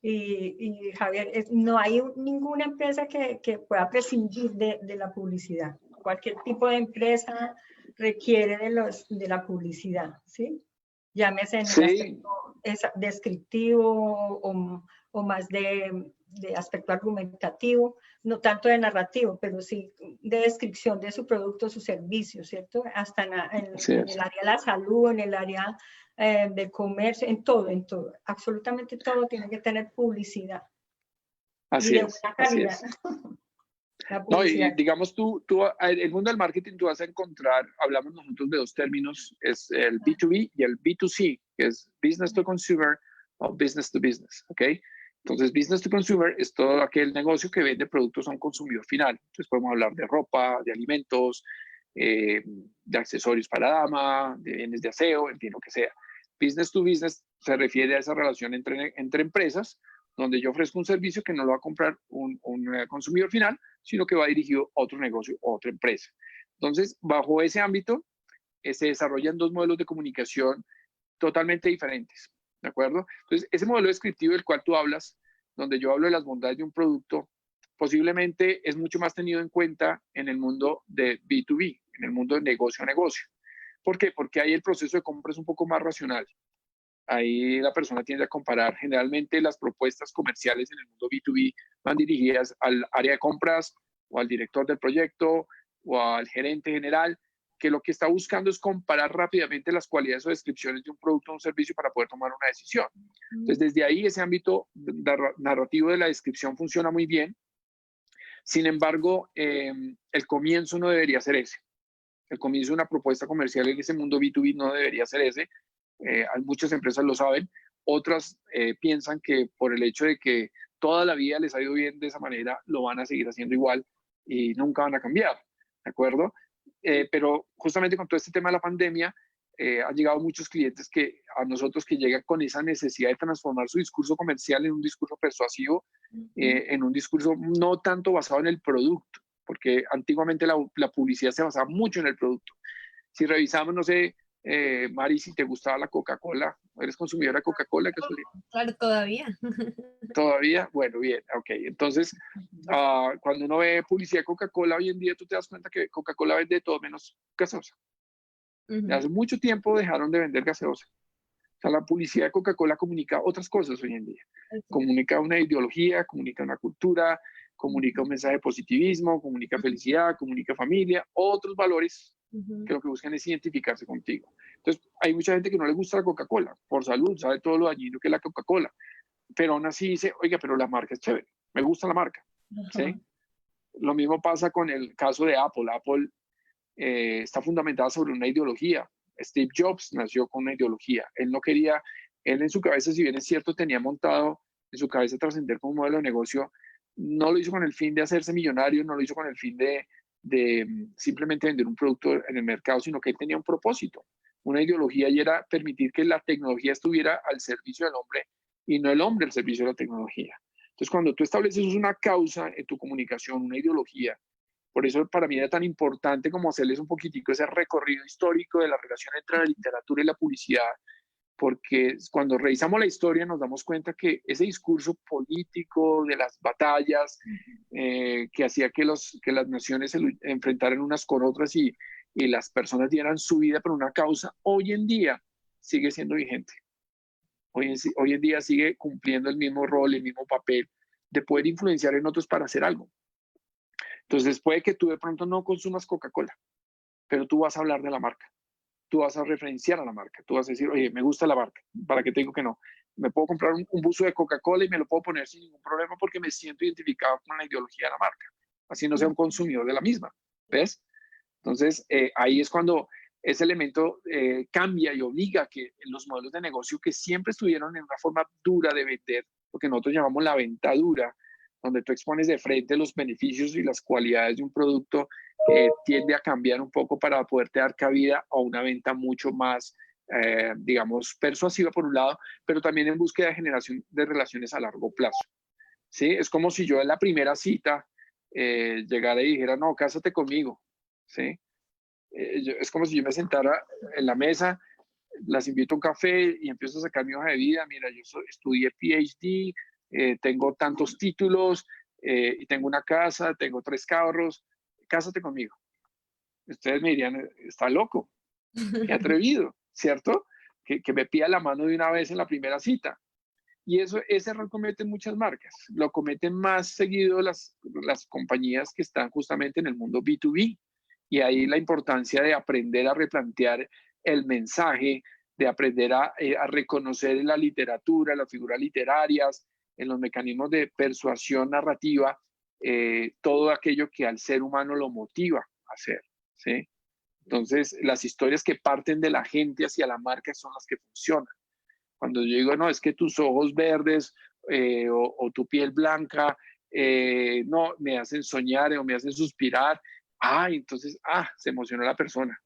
Y Javier, no hay ninguna empresa que pueda prescindir de la publicidad. Cualquier tipo de empresa requiere de la publicidad, ¿sí? Llámese en el aspecto descriptivo o más de aspecto argumentativo, no tanto de narrativo, pero sí de descripción de su producto, su servicio, ¿cierto? Hasta en el área de la salud, en el área de comercio, en todo, absolutamente todo tiene que tener publicidad. Así es. Buena calidad. Así es. No, y digamos el mundo del marketing tú vas a encontrar, hablamos nosotros de dos términos, es el B2B y el B2C, que es Business to Consumer o Business to Business, ¿ok? Entonces, Business to Consumer es todo aquel negocio que vende productos a un consumidor final. Entonces, podemos hablar de ropa, de alimentos, de accesorios para dama, de bienes de aseo, en fin, lo que sea. Business to Business se refiere a esa relación entre empresas, donde yo ofrezco un servicio que no lo va a comprar un consumidor final, sino que va dirigido a otro negocio o otra empresa. Entonces, bajo ese ámbito, se desarrollan dos modelos de comunicación totalmente diferentes, ¿de acuerdo? Entonces, ese modelo descriptivo del cual tú hablas, donde yo hablo de las bondades de un producto, posiblemente es mucho más tenido en cuenta en el mundo de B2B, en el mundo de negocio a negocio. ¿Por qué? Porque ahí el proceso de compra es un poco más racional. Ahí la persona tiende a comparar. Generalmente las propuestas comerciales en el mundo B2B van dirigidas al área de compras o al director del proyecto o al gerente general, que lo que está buscando es comparar rápidamente las cualidades o descripciones de un producto o un servicio para poder tomar una decisión. Entonces, desde ahí ese ámbito narrativo de la descripción funciona muy bien. Sin embargo, el comienzo no debería ser ese. El comienzo de una propuesta comercial en ese mundo B2B no debería ser ese. Muchas empresas lo saben, otras piensan que por el hecho de que toda la vida les ha ido bien de esa manera, lo van a seguir haciendo igual y nunca van a cambiar, ¿de acuerdo? Pero justamente con todo este tema de la pandemia, han llegado muchos clientes a nosotros que llegan con esa necesidad de transformar su discurso comercial en un discurso persuasivo, en un discurso no tanto basado en el producto, porque antiguamente la publicidad se basaba mucho en el producto. Si revisamos, no sé, Mari, si te gustaba la Coca-Cola, ¿eres consumidora de Coca-Cola? Claro, todavía. ¿Todavía? Bueno, bien, ok. Entonces, cuando uno ve publicidad de Coca-Cola hoy en día, tú te das cuenta que Coca-Cola vende todo menos gaseosa. Hace mucho tiempo dejaron de vender gaseosa. O sea, la publicidad de Coca-Cola comunica otras cosas hoy en día. Comunica una ideología, comunica una cultura, comunica un mensaje de positivismo, comunica felicidad, comunica familia, otros valores que lo que buscan es identificarse contigo. Entonces, hay mucha gente que no le gusta la Coca-Cola, por salud, sabe todo lo dañino que es la Coca-Cola, pero aún así dice, oiga, pero la marca es chévere, me gusta la marca, ¿sí? Lo mismo pasa con el caso de Apple. Apple está fundamentada sobre una ideología. Steve Jobs nació con una ideología. Él no quería, él en su cabeza, si bien es cierto, tenía montado en su cabeza trascender como un modelo de negocio, no lo hizo con el fin de hacerse millonario, no lo hizo con el fin de simplemente vender un producto en el mercado, sino que él tenía un propósito, una ideología, y era permitir que la tecnología estuviera al servicio del hombre y no el hombre al servicio de la tecnología. Entonces, cuando tú estableces una causa en tu comunicación, una ideología, por eso para mí era tan importante como hacerles un poquitico ese recorrido histórico de la relación entre la literatura y la publicidad, porque cuando revisamos la historia nos damos cuenta que ese discurso político de las batallas que hacía que las naciones se enfrentaran unas con otras y y las personas dieran su vida por una causa, hoy en día sigue siendo vigente. Hoy en día sigue cumpliendo el mismo rol, el mismo papel de poder influenciar en otros para hacer algo. Entonces puede que tú de pronto no consumas Coca-Cola, pero tú vas a hablar de la marca, tú vas a referenciar a la marca, tú vas a decir, oye, me gusta la marca, ¿para qué te digo que no? Me puedo comprar un buzo de Coca-Cola y me lo puedo poner sin ningún problema porque me siento identificado con la ideología de la marca, así no sea un consumidor de la misma, ¿ves? Entonces, ahí es cuando ese elemento cambia y obliga a que los modelos de negocio que siempre estuvieron en una forma dura de vender, lo que nosotros llamamos la venta dura, donde tú expones de frente los beneficios y las cualidades de un producto, tiende a cambiar un poco para poderte dar cabida a una venta mucho más, digamos, persuasiva por un lado, pero también en búsqueda de generación de relaciones a largo plazo. ¿Sí? Es como si yo en la primera cita llegara y dijera, no, cásate conmigo. ¿Sí? Es como si yo me sentara en la mesa, las invito a un café y empiezo a sacar mi hoja de vida. Mira, estudié PhD, tengo tantos títulos y tengo una casa, tengo 3 carros, cásate conmigo. Ustedes me dirían, está loco, qué atrevido, ¿cierto? Que me pida la mano de una vez en la primera cita. Y ese error cometen muchas marcas. Lo cometen más seguido las compañías que están justamente en el mundo B2B. Y ahí la importancia de aprender a replantear el mensaje, de aprender a reconocer en la literatura, en las figuras literarias, en los mecanismos de persuasión narrativa, todo aquello que al ser humano lo motiva a hacer, ¿sí? Entonces, las historias que parten de la gente hacia la marca son las que funcionan. Cuando yo digo, no, es que tus ojos verdes o tu piel blanca, no, me hacen soñar o me hacen suspirar. Entonces, se emocionó la persona.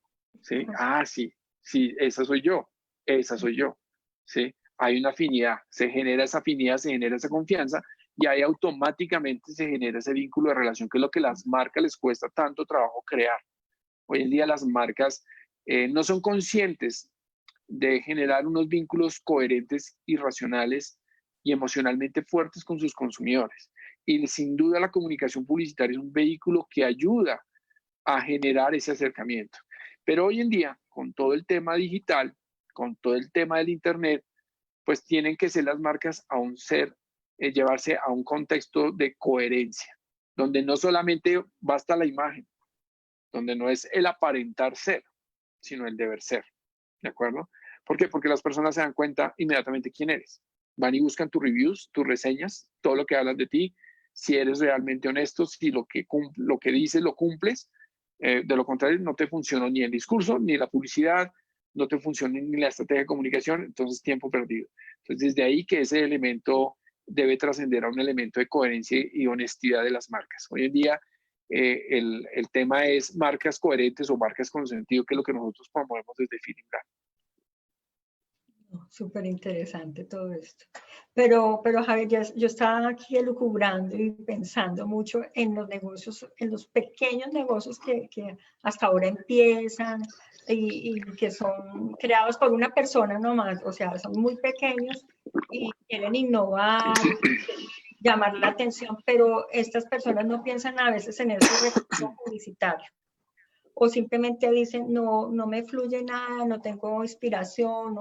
¿Sí? Sí, esa soy yo, ¿sí? Hay una afinidad, se genera esa afinidad, se genera esa confianza y ahí automáticamente se genera ese vínculo de relación, que es lo que a las marcas les cuesta tanto trabajo crear. Hoy en día las marcas no son conscientes de generar unos vínculos coherentes y racionales y emocionalmente fuertes con sus consumidores. Y sin duda la comunicación publicitaria es un vehículo que ayuda a generar ese acercamiento. Pero hoy en día, con todo el tema digital, con todo el tema del Internet, pues tienen que ser las marcas llevarse a un contexto de coherencia, donde no solamente basta la imagen, donde no es el aparentar ser, sino el deber ser. ¿De acuerdo? ¿Por qué? Porque las personas se dan cuenta inmediatamente quién eres. Van y buscan tus reviews, tus reseñas, todo lo que hablan de ti, si eres realmente honesto, si lo que dices lo cumples. De lo contrario, no te funcionó ni el discurso, ni la publicidad, no te funciona ni la estrategia de comunicación, entonces tiempo perdido. Entonces, desde ahí que ese elemento debe trascender a un elemento de coherencia y honestidad de las marcas. Hoy en día, el tema es marcas coherentes o marcas con sentido, que es lo que nosotros promovemos desde Feeling Brand. Súper interesante todo esto. Pero Javier, yo estaba aquí elucubrando y pensando mucho en los negocios, en los pequeños negocios que hasta ahora empiezan y que son creados por una persona nomás, o sea, son muy pequeños y quieren innovar, llamar la atención, pero estas personas no piensan a veces en ese recurso publicitario. O simplemente dicen, no me fluye nada, no tengo inspiración,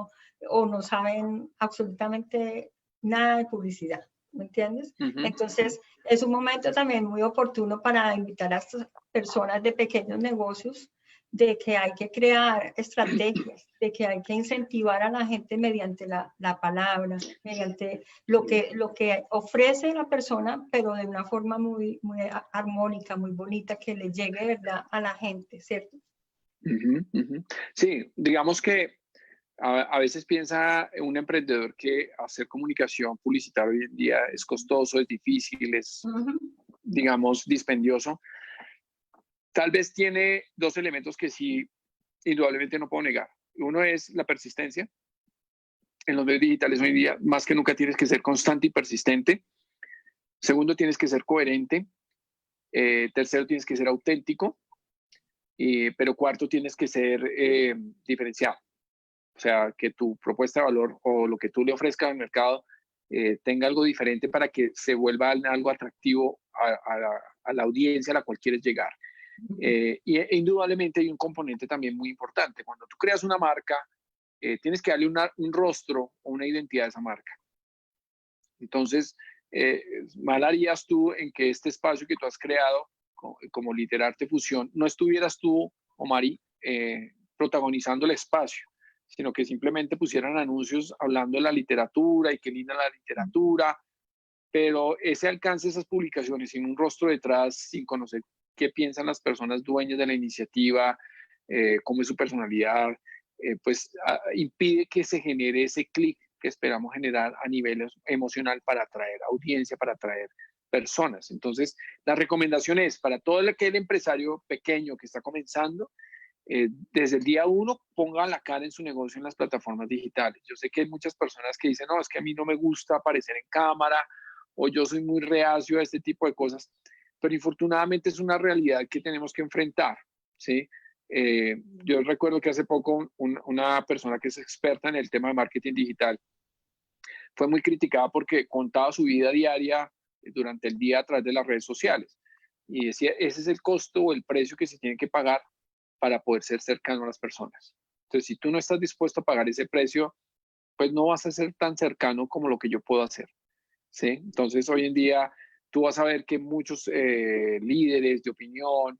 o no saben absolutamente nada de publicidad, ¿me entiendes? Entonces, es un momento también muy oportuno para invitar a estas personas de pequeños negocios de que hay que crear estrategias, de que hay que incentivar a la gente mediante la palabra, mediante lo que ofrece la persona, pero de una forma muy, muy armónica, muy bonita, que le llegue de verdad a la gente, ¿cierto? Sí, digamos que a veces piensa un emprendedor que hacer comunicación publicitaria hoy en día es costoso, es difícil, es, digamos, dispendioso. Tal vez tiene 2 elementos que sí, indudablemente no puedo negar. Uno es la persistencia. En los medios digitales hoy en día, más que nunca, tienes que ser constante y persistente. Segundo, tienes que ser coherente. Tercero, tienes que ser auténtico. Pero cuarto, tienes que ser diferenciado. O sea, que tu propuesta de valor o lo que tú le ofrezcas al mercado tenga algo diferente para que se vuelva algo atractivo a la audiencia a la cual quieres llegar. Y indudablemente hay un componente también muy importante. Cuando tú creas una marca, tienes que darle un rostro o una identidad a esa marca. Entonces, mal harías tú en que este espacio que tú has creado como Literarte Fusión no estuvieras tú, Omari, protagonizando el espacio, sino que simplemente pusieran anuncios hablando de la literatura y qué linda la literatura, pero ese alcance de esas publicaciones sin un rostro detrás, sin conocer qué piensan las personas dueñas de la iniciativa, cómo es su personalidad, pues impide que se genere ese clic que esperamos generar a nivel emocional para atraer audiencia, para atraer personas. Entonces, la recomendación es para todo aquel empresario pequeño que está comenzando, desde el día uno ponga la cara en su negocio en las plataformas digitales. Yo sé que hay muchas personas que dicen, no, es que a mí no me gusta aparecer en cámara o yo soy muy reacio a este tipo de cosas, pero infortunadamente es una realidad que tenemos que enfrentar, ¿sí? Yo recuerdo que hace poco una persona que es experta en el tema de marketing digital fue muy criticada porque contaba su vida diaria durante el día a través de las redes sociales y decía, ese es el costo o el precio que se tiene que pagar para poder ser cercano a las personas. Entonces, si tú no estás dispuesto a pagar ese precio, pues no vas a ser tan cercano como lo que yo puedo hacer, ¿sí? Entonces, hoy en día, tú vas a ver que muchos líderes de opinión,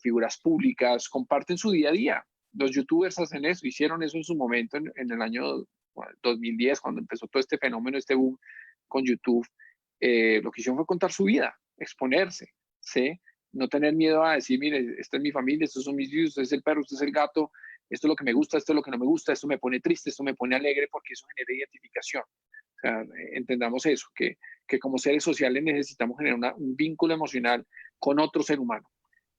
figuras públicas, comparten su día a día. Los youtubers hacen eso, hicieron eso en su momento en el año 2010, cuando empezó todo este fenómeno, este boom con YouTube. Lo que hicieron fue contar su vida, exponerse, ¿sí? No tener miedo a decir, mire, esta es mi familia, estos son mis hijos, este es el perro, este es el gato, esto es lo que me gusta, esto es lo que no me gusta, esto me pone triste, esto me pone alegre, porque eso genera identificación. O sea, entendamos eso, que como seres sociales necesitamos generar un vínculo emocional con otro ser humano.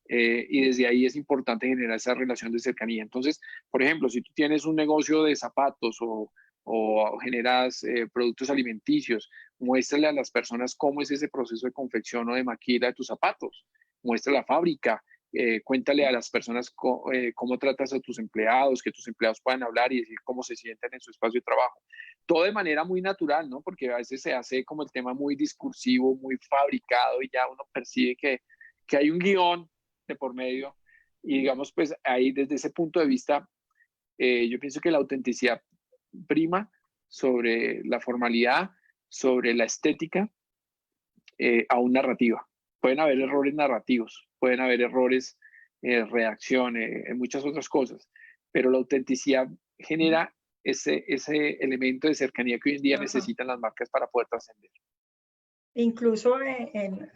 Y desde ahí es importante generar esa relación de cercanía. Entonces, por ejemplo, si tú tienes un negocio de zapatos o generas productos alimenticios, muéstrale a las personas cómo es ese proceso de confección o de maquila de tus zapatos. Muestra la fábrica, cuéntale a las personas cómo tratas a tus empleados, que tus empleados puedan hablar y decir cómo se sienten en su espacio de trabajo. Todo de manera muy natural, ¿no? Porque a veces se hace como el tema muy discursivo, muy fabricado y ya uno percibe que hay un guión de por medio y digamos pues ahí desde ese punto de vista yo pienso que la autenticidad prima sobre la formalidad, sobre la estética, aún narrativa. Pueden haber errores narrativos, pueden haber errores redacción, en muchas otras cosas, pero la autenticidad genera ese elemento de cercanía que hoy en día necesitan las marcas para poder trascender. Incluso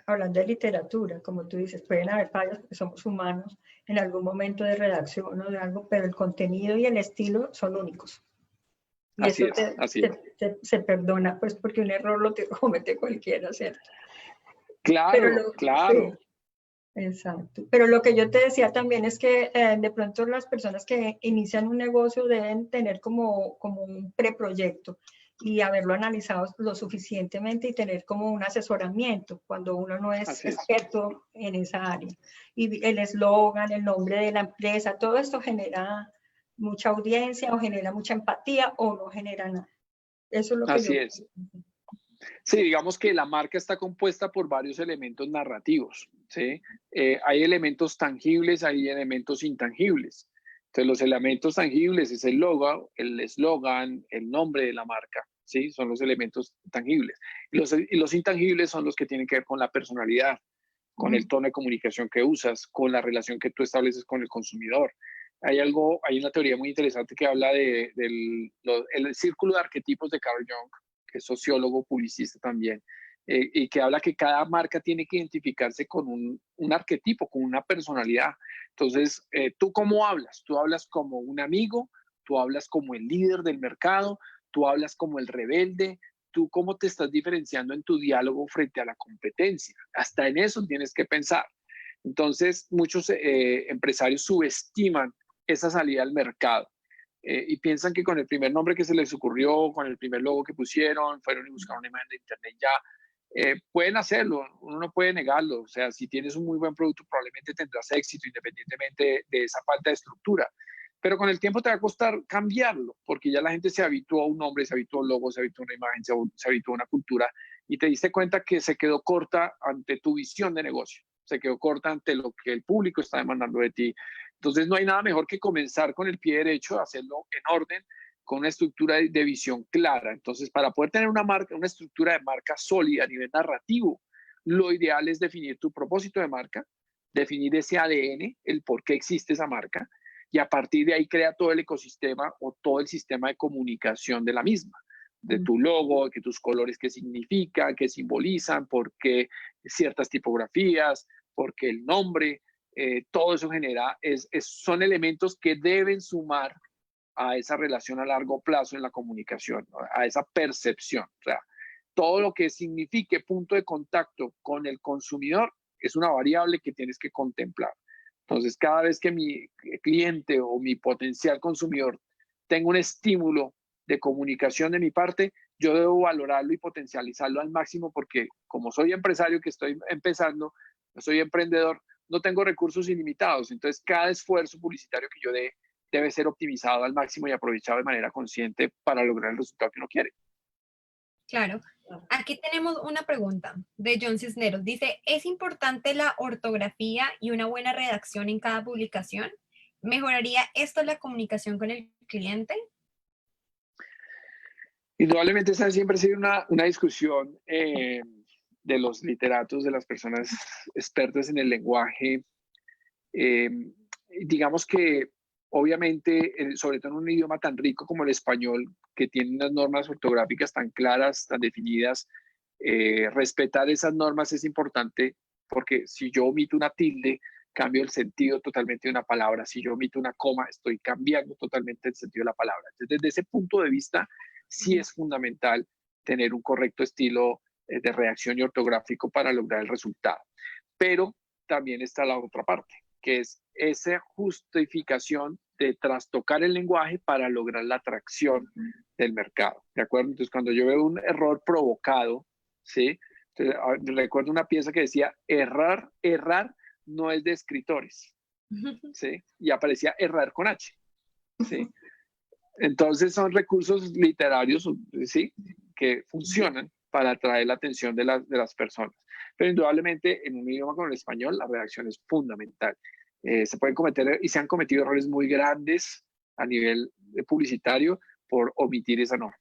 hablando de literatura, como tú dices, pueden haber fallos porque somos humanos en algún momento de redacción o de algo, pero el contenido y el estilo son únicos. Y así eso es. se perdona, pues porque un error lo comete cualquiera, ¿cierto? Claro, claro. Sí, exacto. Pero lo que yo te decía también es que de pronto las personas que inician un negocio deben tener como un preproyecto y haberlo analizado lo suficientemente y tener como un asesoramiento cuando uno no es experto en esa área. Y el eslogan, el nombre de la empresa, todo esto genera mucha audiencia o genera mucha empatía o no genera nada. Eso es lo que Así es. Sí, digamos que la marca está compuesta por varios elementos narrativos, ¿sí? Hay elementos tangibles, hay elementos intangibles. Entonces, los elementos tangibles es el logo, el eslogan, el nombre de la marca, ¿sí? Son los elementos tangibles. Y los intangibles son los que tienen que ver con la personalidad, con el tono de comunicación que usas, con la relación que tú estableces con el consumidor. Hay una teoría muy interesante que habla del círculo de arquetipos de Carl Jung, que es sociólogo, publicista también, y que habla que cada marca tiene que identificarse con un arquetipo, con una personalidad. Entonces, ¿tú cómo hablas? Tú hablas como un amigo, tú hablas como el líder del mercado, tú hablas como el rebelde, tú cómo te estás diferenciando en tu diálogo frente a la competencia. Hasta en eso tienes que pensar. Entonces, muchos empresarios subestiman esa salida al mercado. Y piensan que con el primer nombre que se les ocurrió, con el primer logo que pusieron, fueron y buscaron una imagen de internet ya, pueden hacerlo, uno no puede negarlo. O sea, si tienes un muy buen producto, probablemente tendrás éxito independientemente de esa falta de estructura. Pero con el tiempo te va a costar cambiarlo, porque ya la gente se habituó a un nombre, se habituó a un logo, se habituó a una imagen, se habituó a una cultura, y te diste cuenta que se quedó corta ante tu visión de negocio. se quedó corta ante lo que el público está demandando de ti. Entonces no hay nada mejor que comenzar con el pie derecho, hacerlo en orden, con una estructura de visión clara. Entonces, para poder tener una marca, una estructura de marca sólida a nivel narrativo, lo ideal es definir tu propósito de marca, definir ese ADN, el por qué existe esa marca, y a partir de ahí crea todo el ecosistema o todo el sistema de comunicación de la misma, de tu logo, que tus colores qué significan, qué simbolizan, por qué ciertas tipografías, por qué el nombre, todo eso genera, son elementos que deben sumar a esa relación a largo plazo en la comunicación, ¿no? A esa percepción. O sea, todo lo que signifique punto de contacto con el consumidor es una variable que tienes que contemplar. Entonces, cada vez que mi cliente o mi potencial consumidor tenga un estímulo de comunicación de mi parte, yo debo valorarlo y potencializarlo al máximo porque como soy empresario que estoy empezando, soy emprendedor, no tengo recursos ilimitados. Entonces, cada esfuerzo publicitario que yo dé debe ser optimizado al máximo y aprovechado de manera consciente para lograr el resultado que uno quiere. Claro. Aquí tenemos una pregunta de John Cisneros. Dice, ¿es importante la ortografía y una buena redacción en cada publicación? ¿Mejoraría esto la comunicación con el cliente? Indudablemente esa siempre ha sido una discusión de los literatos, de las personas expertas en el lenguaje. Digamos que obviamente, sobre todo en un idioma tan rico como el español, que tiene unas normas ortográficas tan claras, tan definidas, respetar esas normas es importante porque si yo omito una tilde, cambio el sentido totalmente de una palabra. Si yo omito una coma, estoy cambiando totalmente el sentido de la palabra. Entonces, desde ese punto de vista, sí es fundamental tener un correcto estilo de redacción y ortográfico para lograr el resultado. Pero también está la otra parte, que es esa justificación de trastocar el lenguaje para lograr la atracción del mercado, ¿de acuerdo? Entonces, cuando yo veo un error provocado, ¿sí? Entonces, recuerdo una pieza que decía, errar no es de escritores, ¿sí? Y aparecía errar con H, ¿sí? Entonces, son recursos literarios, ¿sí? Que funcionan para atraer la atención de las personas. Pero indudablemente, en un idioma como el español, la redacción es fundamental. Se pueden cometer y se han cometido errores muy grandes a nivel publicitario por omitir esa norma.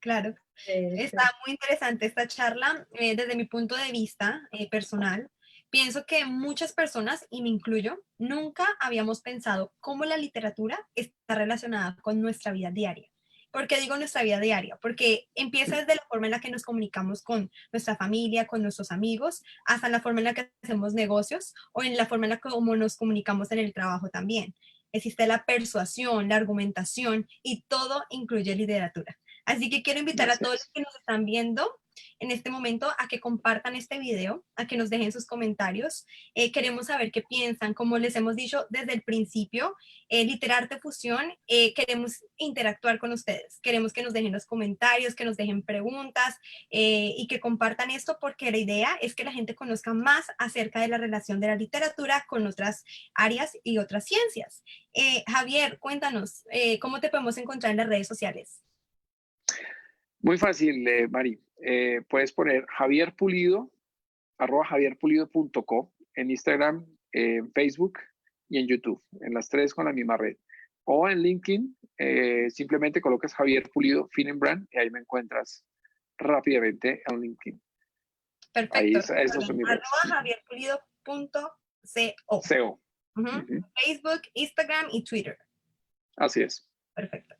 Claro, está muy interesante esta charla. Desde mi punto de vista personal, pienso que muchas personas, y me incluyo, nunca habíamos pensado cómo la literatura está relacionada con nuestra vida diaria. ¿Por qué digo nuestra vida diaria? Porque empieza desde la forma en la que nos comunicamos con nuestra familia, con nuestros amigos, hasta la forma en la que hacemos negocios o en la forma en la que nos comunicamos en el trabajo también. Existe la persuasión, la argumentación y todo incluye literatura. Así que quiero invitar a todos los que nos están viendo en este momento a que compartan este video, a que nos dejen sus comentarios. Queremos saber qué piensan. Como les hemos dicho desde el principio, Literarte Fusión, queremos interactuar con ustedes. Queremos que nos dejen los comentarios, que nos dejen preguntas y que compartan esto porque la idea es que la gente conozca más acerca de la relación de la literatura con otras áreas y otras ciencias. Javier, cuéntanos, ¿cómo te podemos encontrar en las redes sociales? Muy fácil, Mari. Puedes poner Javier Pulido, @javierpulido.co en Instagram, en Facebook y en YouTube, en las tres con la misma red. O en LinkedIn, simplemente colocas Javier Pulido Finnenbrand y ahí me encuentras rápidamente en LinkedIn. Perfecto. Ahí esos son mis redes. @javierpulido.co. Facebook, Instagram y Twitter. Así es. Perfecto.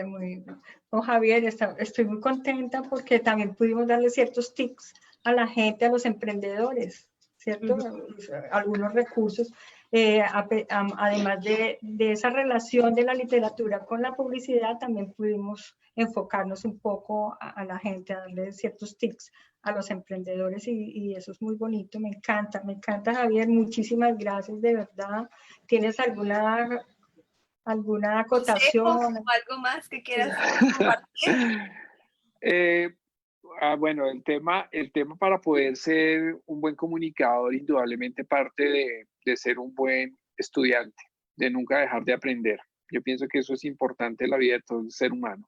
Muy bien. Con Javier, estoy muy contenta porque también pudimos darle ciertos tips a la gente, a los emprendedores, ¿cierto? Algunos recursos, además de esa relación de la literatura con la publicidad, también pudimos enfocarnos un poco a la gente, a darle ciertos tips a los emprendedores y eso es muy bonito, me encanta Javier, muchísimas gracias, de verdad. ¿Tienes alguna acotación? ¿O algo más que quieras compartir? Bueno, el tema para poder ser un buen comunicador indudablemente parte de ser un buen estudiante, de nunca dejar de aprender. Yo pienso que eso es importante en la vida de todo el ser humano.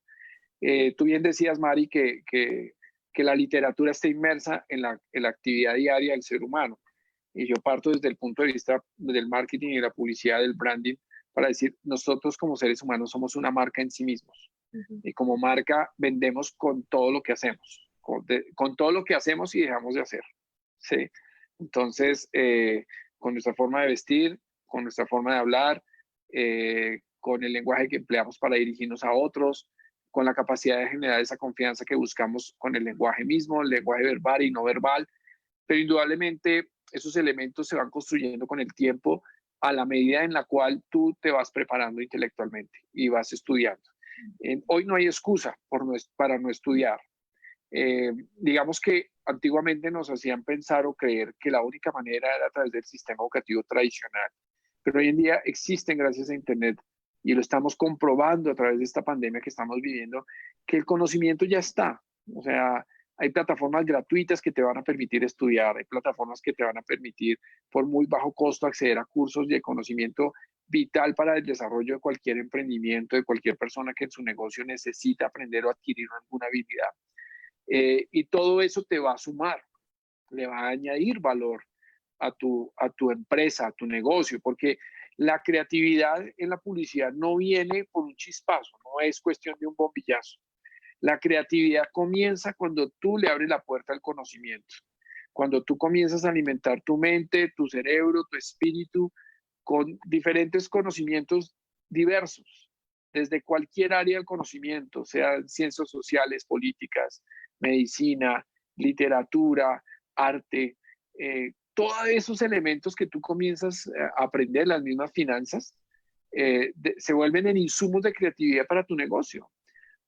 Tú bien decías, Mari, que que la literatura esté inmersa en la actividad diaria del ser humano. Y yo parto desde el punto de vista del marketing y de la publicidad, del branding, para decir, nosotros como seres humanos somos una marca en sí mismos. Y como marca vendemos con todo lo que hacemos, con todo lo que hacemos y dejamos de hacer. ¿Sí? Entonces, con nuestra forma de vestir, con nuestra forma de hablar, con el lenguaje que empleamos para dirigirnos a otros, con la capacidad de generar esa confianza que buscamos con el lenguaje mismo, el lenguaje verbal y no verbal. Pero indudablemente esos elementos se van construyendo con el tiempo a la medida en la cual tú te vas preparando intelectualmente y vas estudiando. Hoy no hay excusa para no estudiar. Digamos que antiguamente nos hacían pensar o creer que la única manera era a través del sistema educativo tradicional, pero hoy en día existen gracias a Internet y lo estamos comprobando a través de esta pandemia que estamos viviendo, que el conocimiento ya está. O sea, hay plataformas gratuitas que te van a permitir estudiar, hay plataformas que te van a permitir por muy bajo costo acceder a cursos de conocimiento vital para el desarrollo de cualquier emprendimiento, de cualquier persona que en su negocio necesita aprender o adquirir alguna habilidad. Y todo eso te va a sumar, le va a añadir valor a tu empresa, a tu negocio, porque la creatividad en la publicidad no viene por un chispazo, no es cuestión de un bombillazo. La creatividad comienza cuando tú le abres la puerta al conocimiento, cuando tú comienzas a alimentar tu mente, tu cerebro, tu espíritu con diferentes conocimientos diversos, desde cualquier área del conocimiento, sean ciencias sociales, políticas, medicina, literatura, arte, todos esos elementos que tú comienzas a aprender, las mismas finanzas, se vuelven en insumos de creatividad para tu negocio.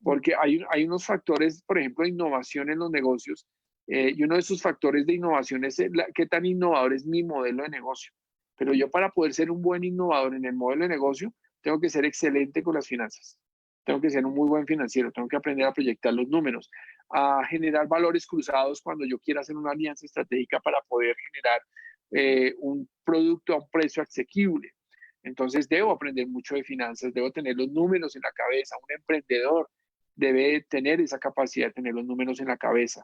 Porque hay unos factores, por ejemplo, de innovación en los negocios, y uno de esos factores de innovación es qué tan innovador es mi modelo de negocio. Pero yo para poder ser un buen innovador en el modelo de negocio, tengo que ser excelente con las finanzas. Tengo que ser un muy buen financiero, tengo que aprender a proyectar los números, a generar valores cruzados cuando yo quiera hacer una alianza estratégica para poder generar un producto a un precio asequible. Entonces debo aprender mucho de finanzas, debo tener los números en la cabeza. Un emprendedor debe tener esa capacidad de tener los números en la cabeza.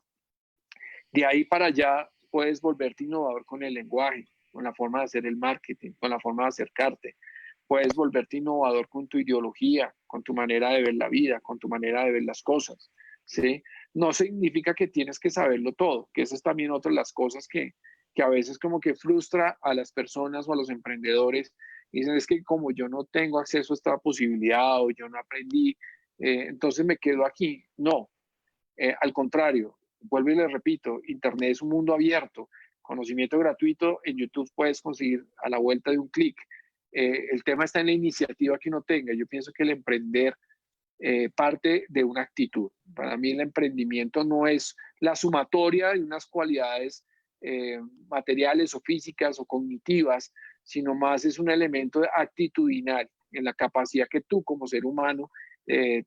De ahí para allá puedes volverte innovador con el lenguaje, con la forma de hacer el marketing, con la forma de acercarte. Puedes volverte innovador con tu ideología, con tu manera de ver la vida, con tu manera de ver las cosas, ¿sí? No significa que tienes que saberlo todo, que esa es también otra de las cosas que a veces como que frustra a las personas o a los emprendedores. Y dicen, es que como yo no tengo acceso a esta posibilidad o yo no aprendí, entonces me quedo aquí. No, al contrario, vuelvo y les repito, Internet es un mundo abierto, conocimiento gratuito en YouTube puedes conseguir a la vuelta de un clic. El tema está en la iniciativa que uno tenga. Yo pienso que el emprender parte de una actitud. Para mí el emprendimiento no es la sumatoria de unas cualidades materiales o físicas o cognitivas, sino más es un elemento actitudinal en la capacidad que tú como ser humano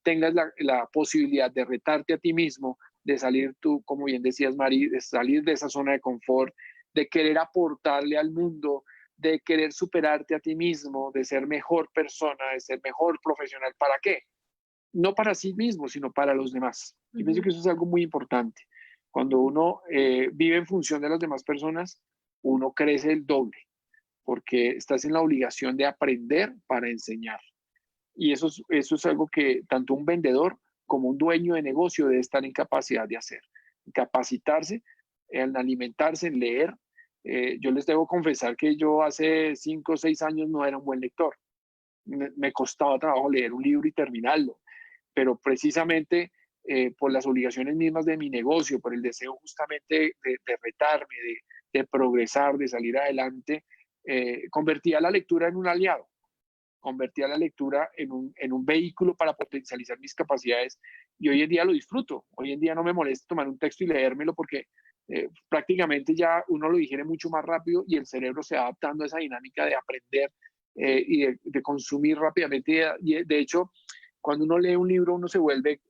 tengas la posibilidad de retarte a ti mismo, de salir tú, como bien decías, Mari, de salir de esa zona de confort, de querer aportarle al mundo, de querer superarte a ti mismo, de ser mejor persona, de ser mejor profesional. ¿Para qué? No para sí mismo, sino para los demás. Yo pienso que eso es algo muy importante. Cuando uno vive en función de las demás personas, uno crece el doble, porque estás en la obligación de aprender para enseñar. Y eso es algo que tanto un vendedor como un dueño de negocio debe estar en capacidad de hacer. Capacitarse, en alimentarse, en leer. Yo les debo confesar que yo hace 5 o 6 años no era un buen lector. Me costaba trabajo leer un libro y terminarlo, pero precisamente por las obligaciones mismas de mi negocio, por el deseo justamente de retarme, de progresar, de salir adelante, convertía la lectura en un aliado, convertía la lectura en un vehículo para potencializar mis capacidades y hoy en día lo disfruto. Hoy en día no me molesta tomar un texto y leérmelo porque prácticamente ya uno lo digiere mucho más rápido y el cerebro se va adaptando a esa dinámica de aprender y de consumir rápidamente. Y de hecho, cuando uno lee un libro, uno se vuelve,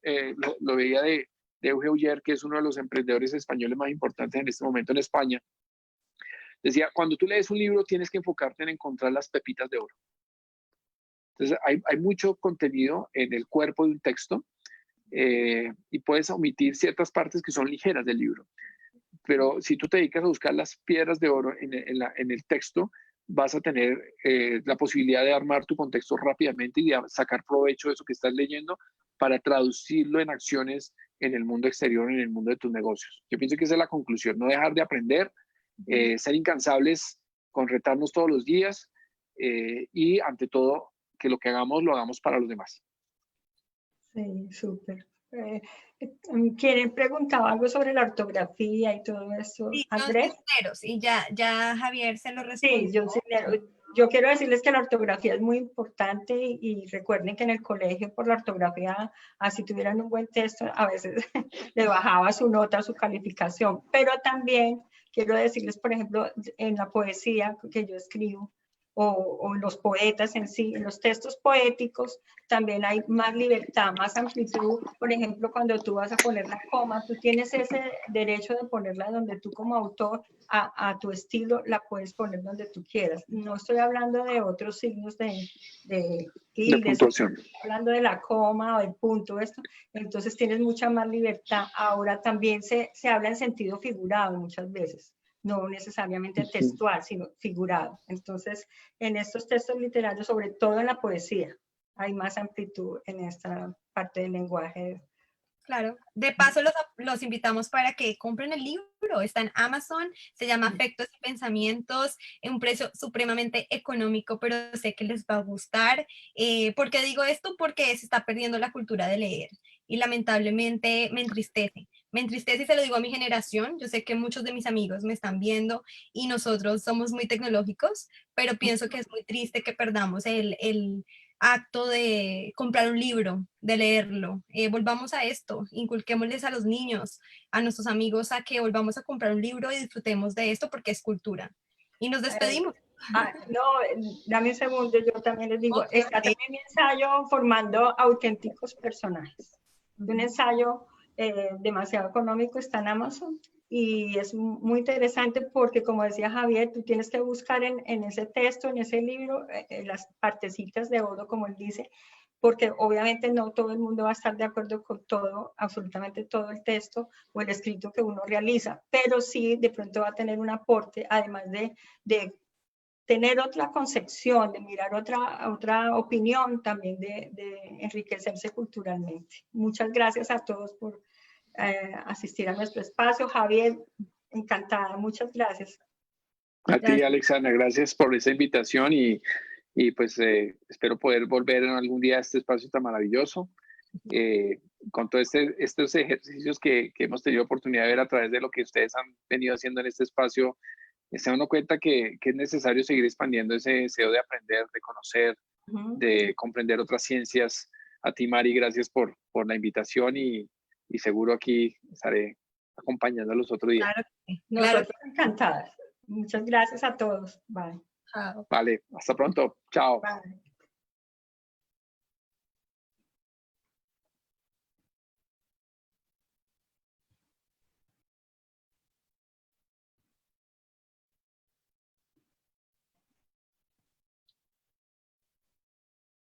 lo veía de Euge Uller, que es uno de los emprendedores españoles más importantes en este momento en España. Decía, cuando tú lees un libro tienes que enfocarte en encontrar las pepitas de oro. Entonces, hay mucho contenido en el cuerpo de un texto, y puedes omitir ciertas partes que son ligeras del libro. Pero si tú te dedicas a buscar las piedras de oro en el texto, vas a tener la posibilidad de armar tu contexto rápidamente y de sacar provecho de eso que estás leyendo para traducirlo en acciones en el mundo exterior, en el mundo de tus negocios. Yo pienso que esa es la conclusión, no dejar de aprender, ser incansables con retarnos todos los días y ante todo que lo que hagamos lo hagamos para los demás. Sí, súper. ¿Quieren preguntar algo sobre la ortografía y todo eso? Sí, Andrés. Y ya Javier se lo respondió. Sí, yo quiero decirles que la ortografía es muy importante y recuerden que en el colegio por la ortografía, así tuvieran un buen texto, a veces le bajaba su nota, su calificación. Pero también quiero decirles, por ejemplo, en la poesía que yo escribo, o los poetas en sí, en los textos poéticos, también hay más libertad, más amplitud. Por ejemplo, cuando tú vas a poner la coma, tú tienes ese derecho de ponerla donde tú como autor, a tu estilo, la puedes poner donde tú quieras. No estoy hablando de otros signos de puntuación. estoy hablando de la coma o del punto, esto. Entonces tienes mucha más libertad. Ahora también se habla en sentido figurado muchas veces. No necesariamente textual, sino figurado. Entonces, en estos textos literarios, sobre todo en la poesía, hay más amplitud en esta parte del lenguaje. Claro. De paso, los invitamos para que compren el libro. Está en Amazon, se llama Afectos y Pensamientos, en un precio supremamente económico, pero sé que les va a gustar. ¿Por qué digo esto? Porque se está perdiendo la cultura de leer y lamentablemente me entristece. Me entristece y se lo digo a mi generación. Yo sé que muchos de mis amigos me están viendo y nosotros somos muy tecnológicos, pero pienso que es muy triste que perdamos el acto de comprar un libro, de leerlo. Volvamos a esto, inculquémosles a los niños, a nuestros amigos, a que volvamos a comprar un libro y disfrutemos de esto porque es cultura. Y nos despedimos. No, dame un segundo, yo también les digo, está también mi ensayo formando auténticos personajes. Un ensayo demasiado económico, está en Amazon y es muy interesante porque, como decía Javier, tú tienes que buscar en ese texto, en ese libro, las partecitas de oro, como él dice, porque obviamente no todo el mundo va a estar de acuerdo con todo, absolutamente todo el texto o el escrito que uno realiza, pero sí de pronto va a tener un aporte, además de tener otra concepción, de mirar otra opinión, también de enriquecerse culturalmente. Muchas gracias a todos por asistir a nuestro espacio. Javier, encantada, muchas gracias. A ti, Alexandra, gracias por esa invitación y pues espero poder volver en algún día a este espacio tan maravilloso. Con todos estos ejercicios que hemos tenido oportunidad de ver a través de lo que ustedes han venido haciendo en este espacio, se dan cuenta que es necesario seguir expandiendo ese deseo de aprender, de conocer, de comprender otras ciencias. A ti, Mari, gracias por la invitación y seguro aquí estaré acompañándolos otro día. Claro que sí. Nosotros encantadas. Muchas gracias a todos. Bye. Chao. Vale, hasta pronto. Chao. Bye.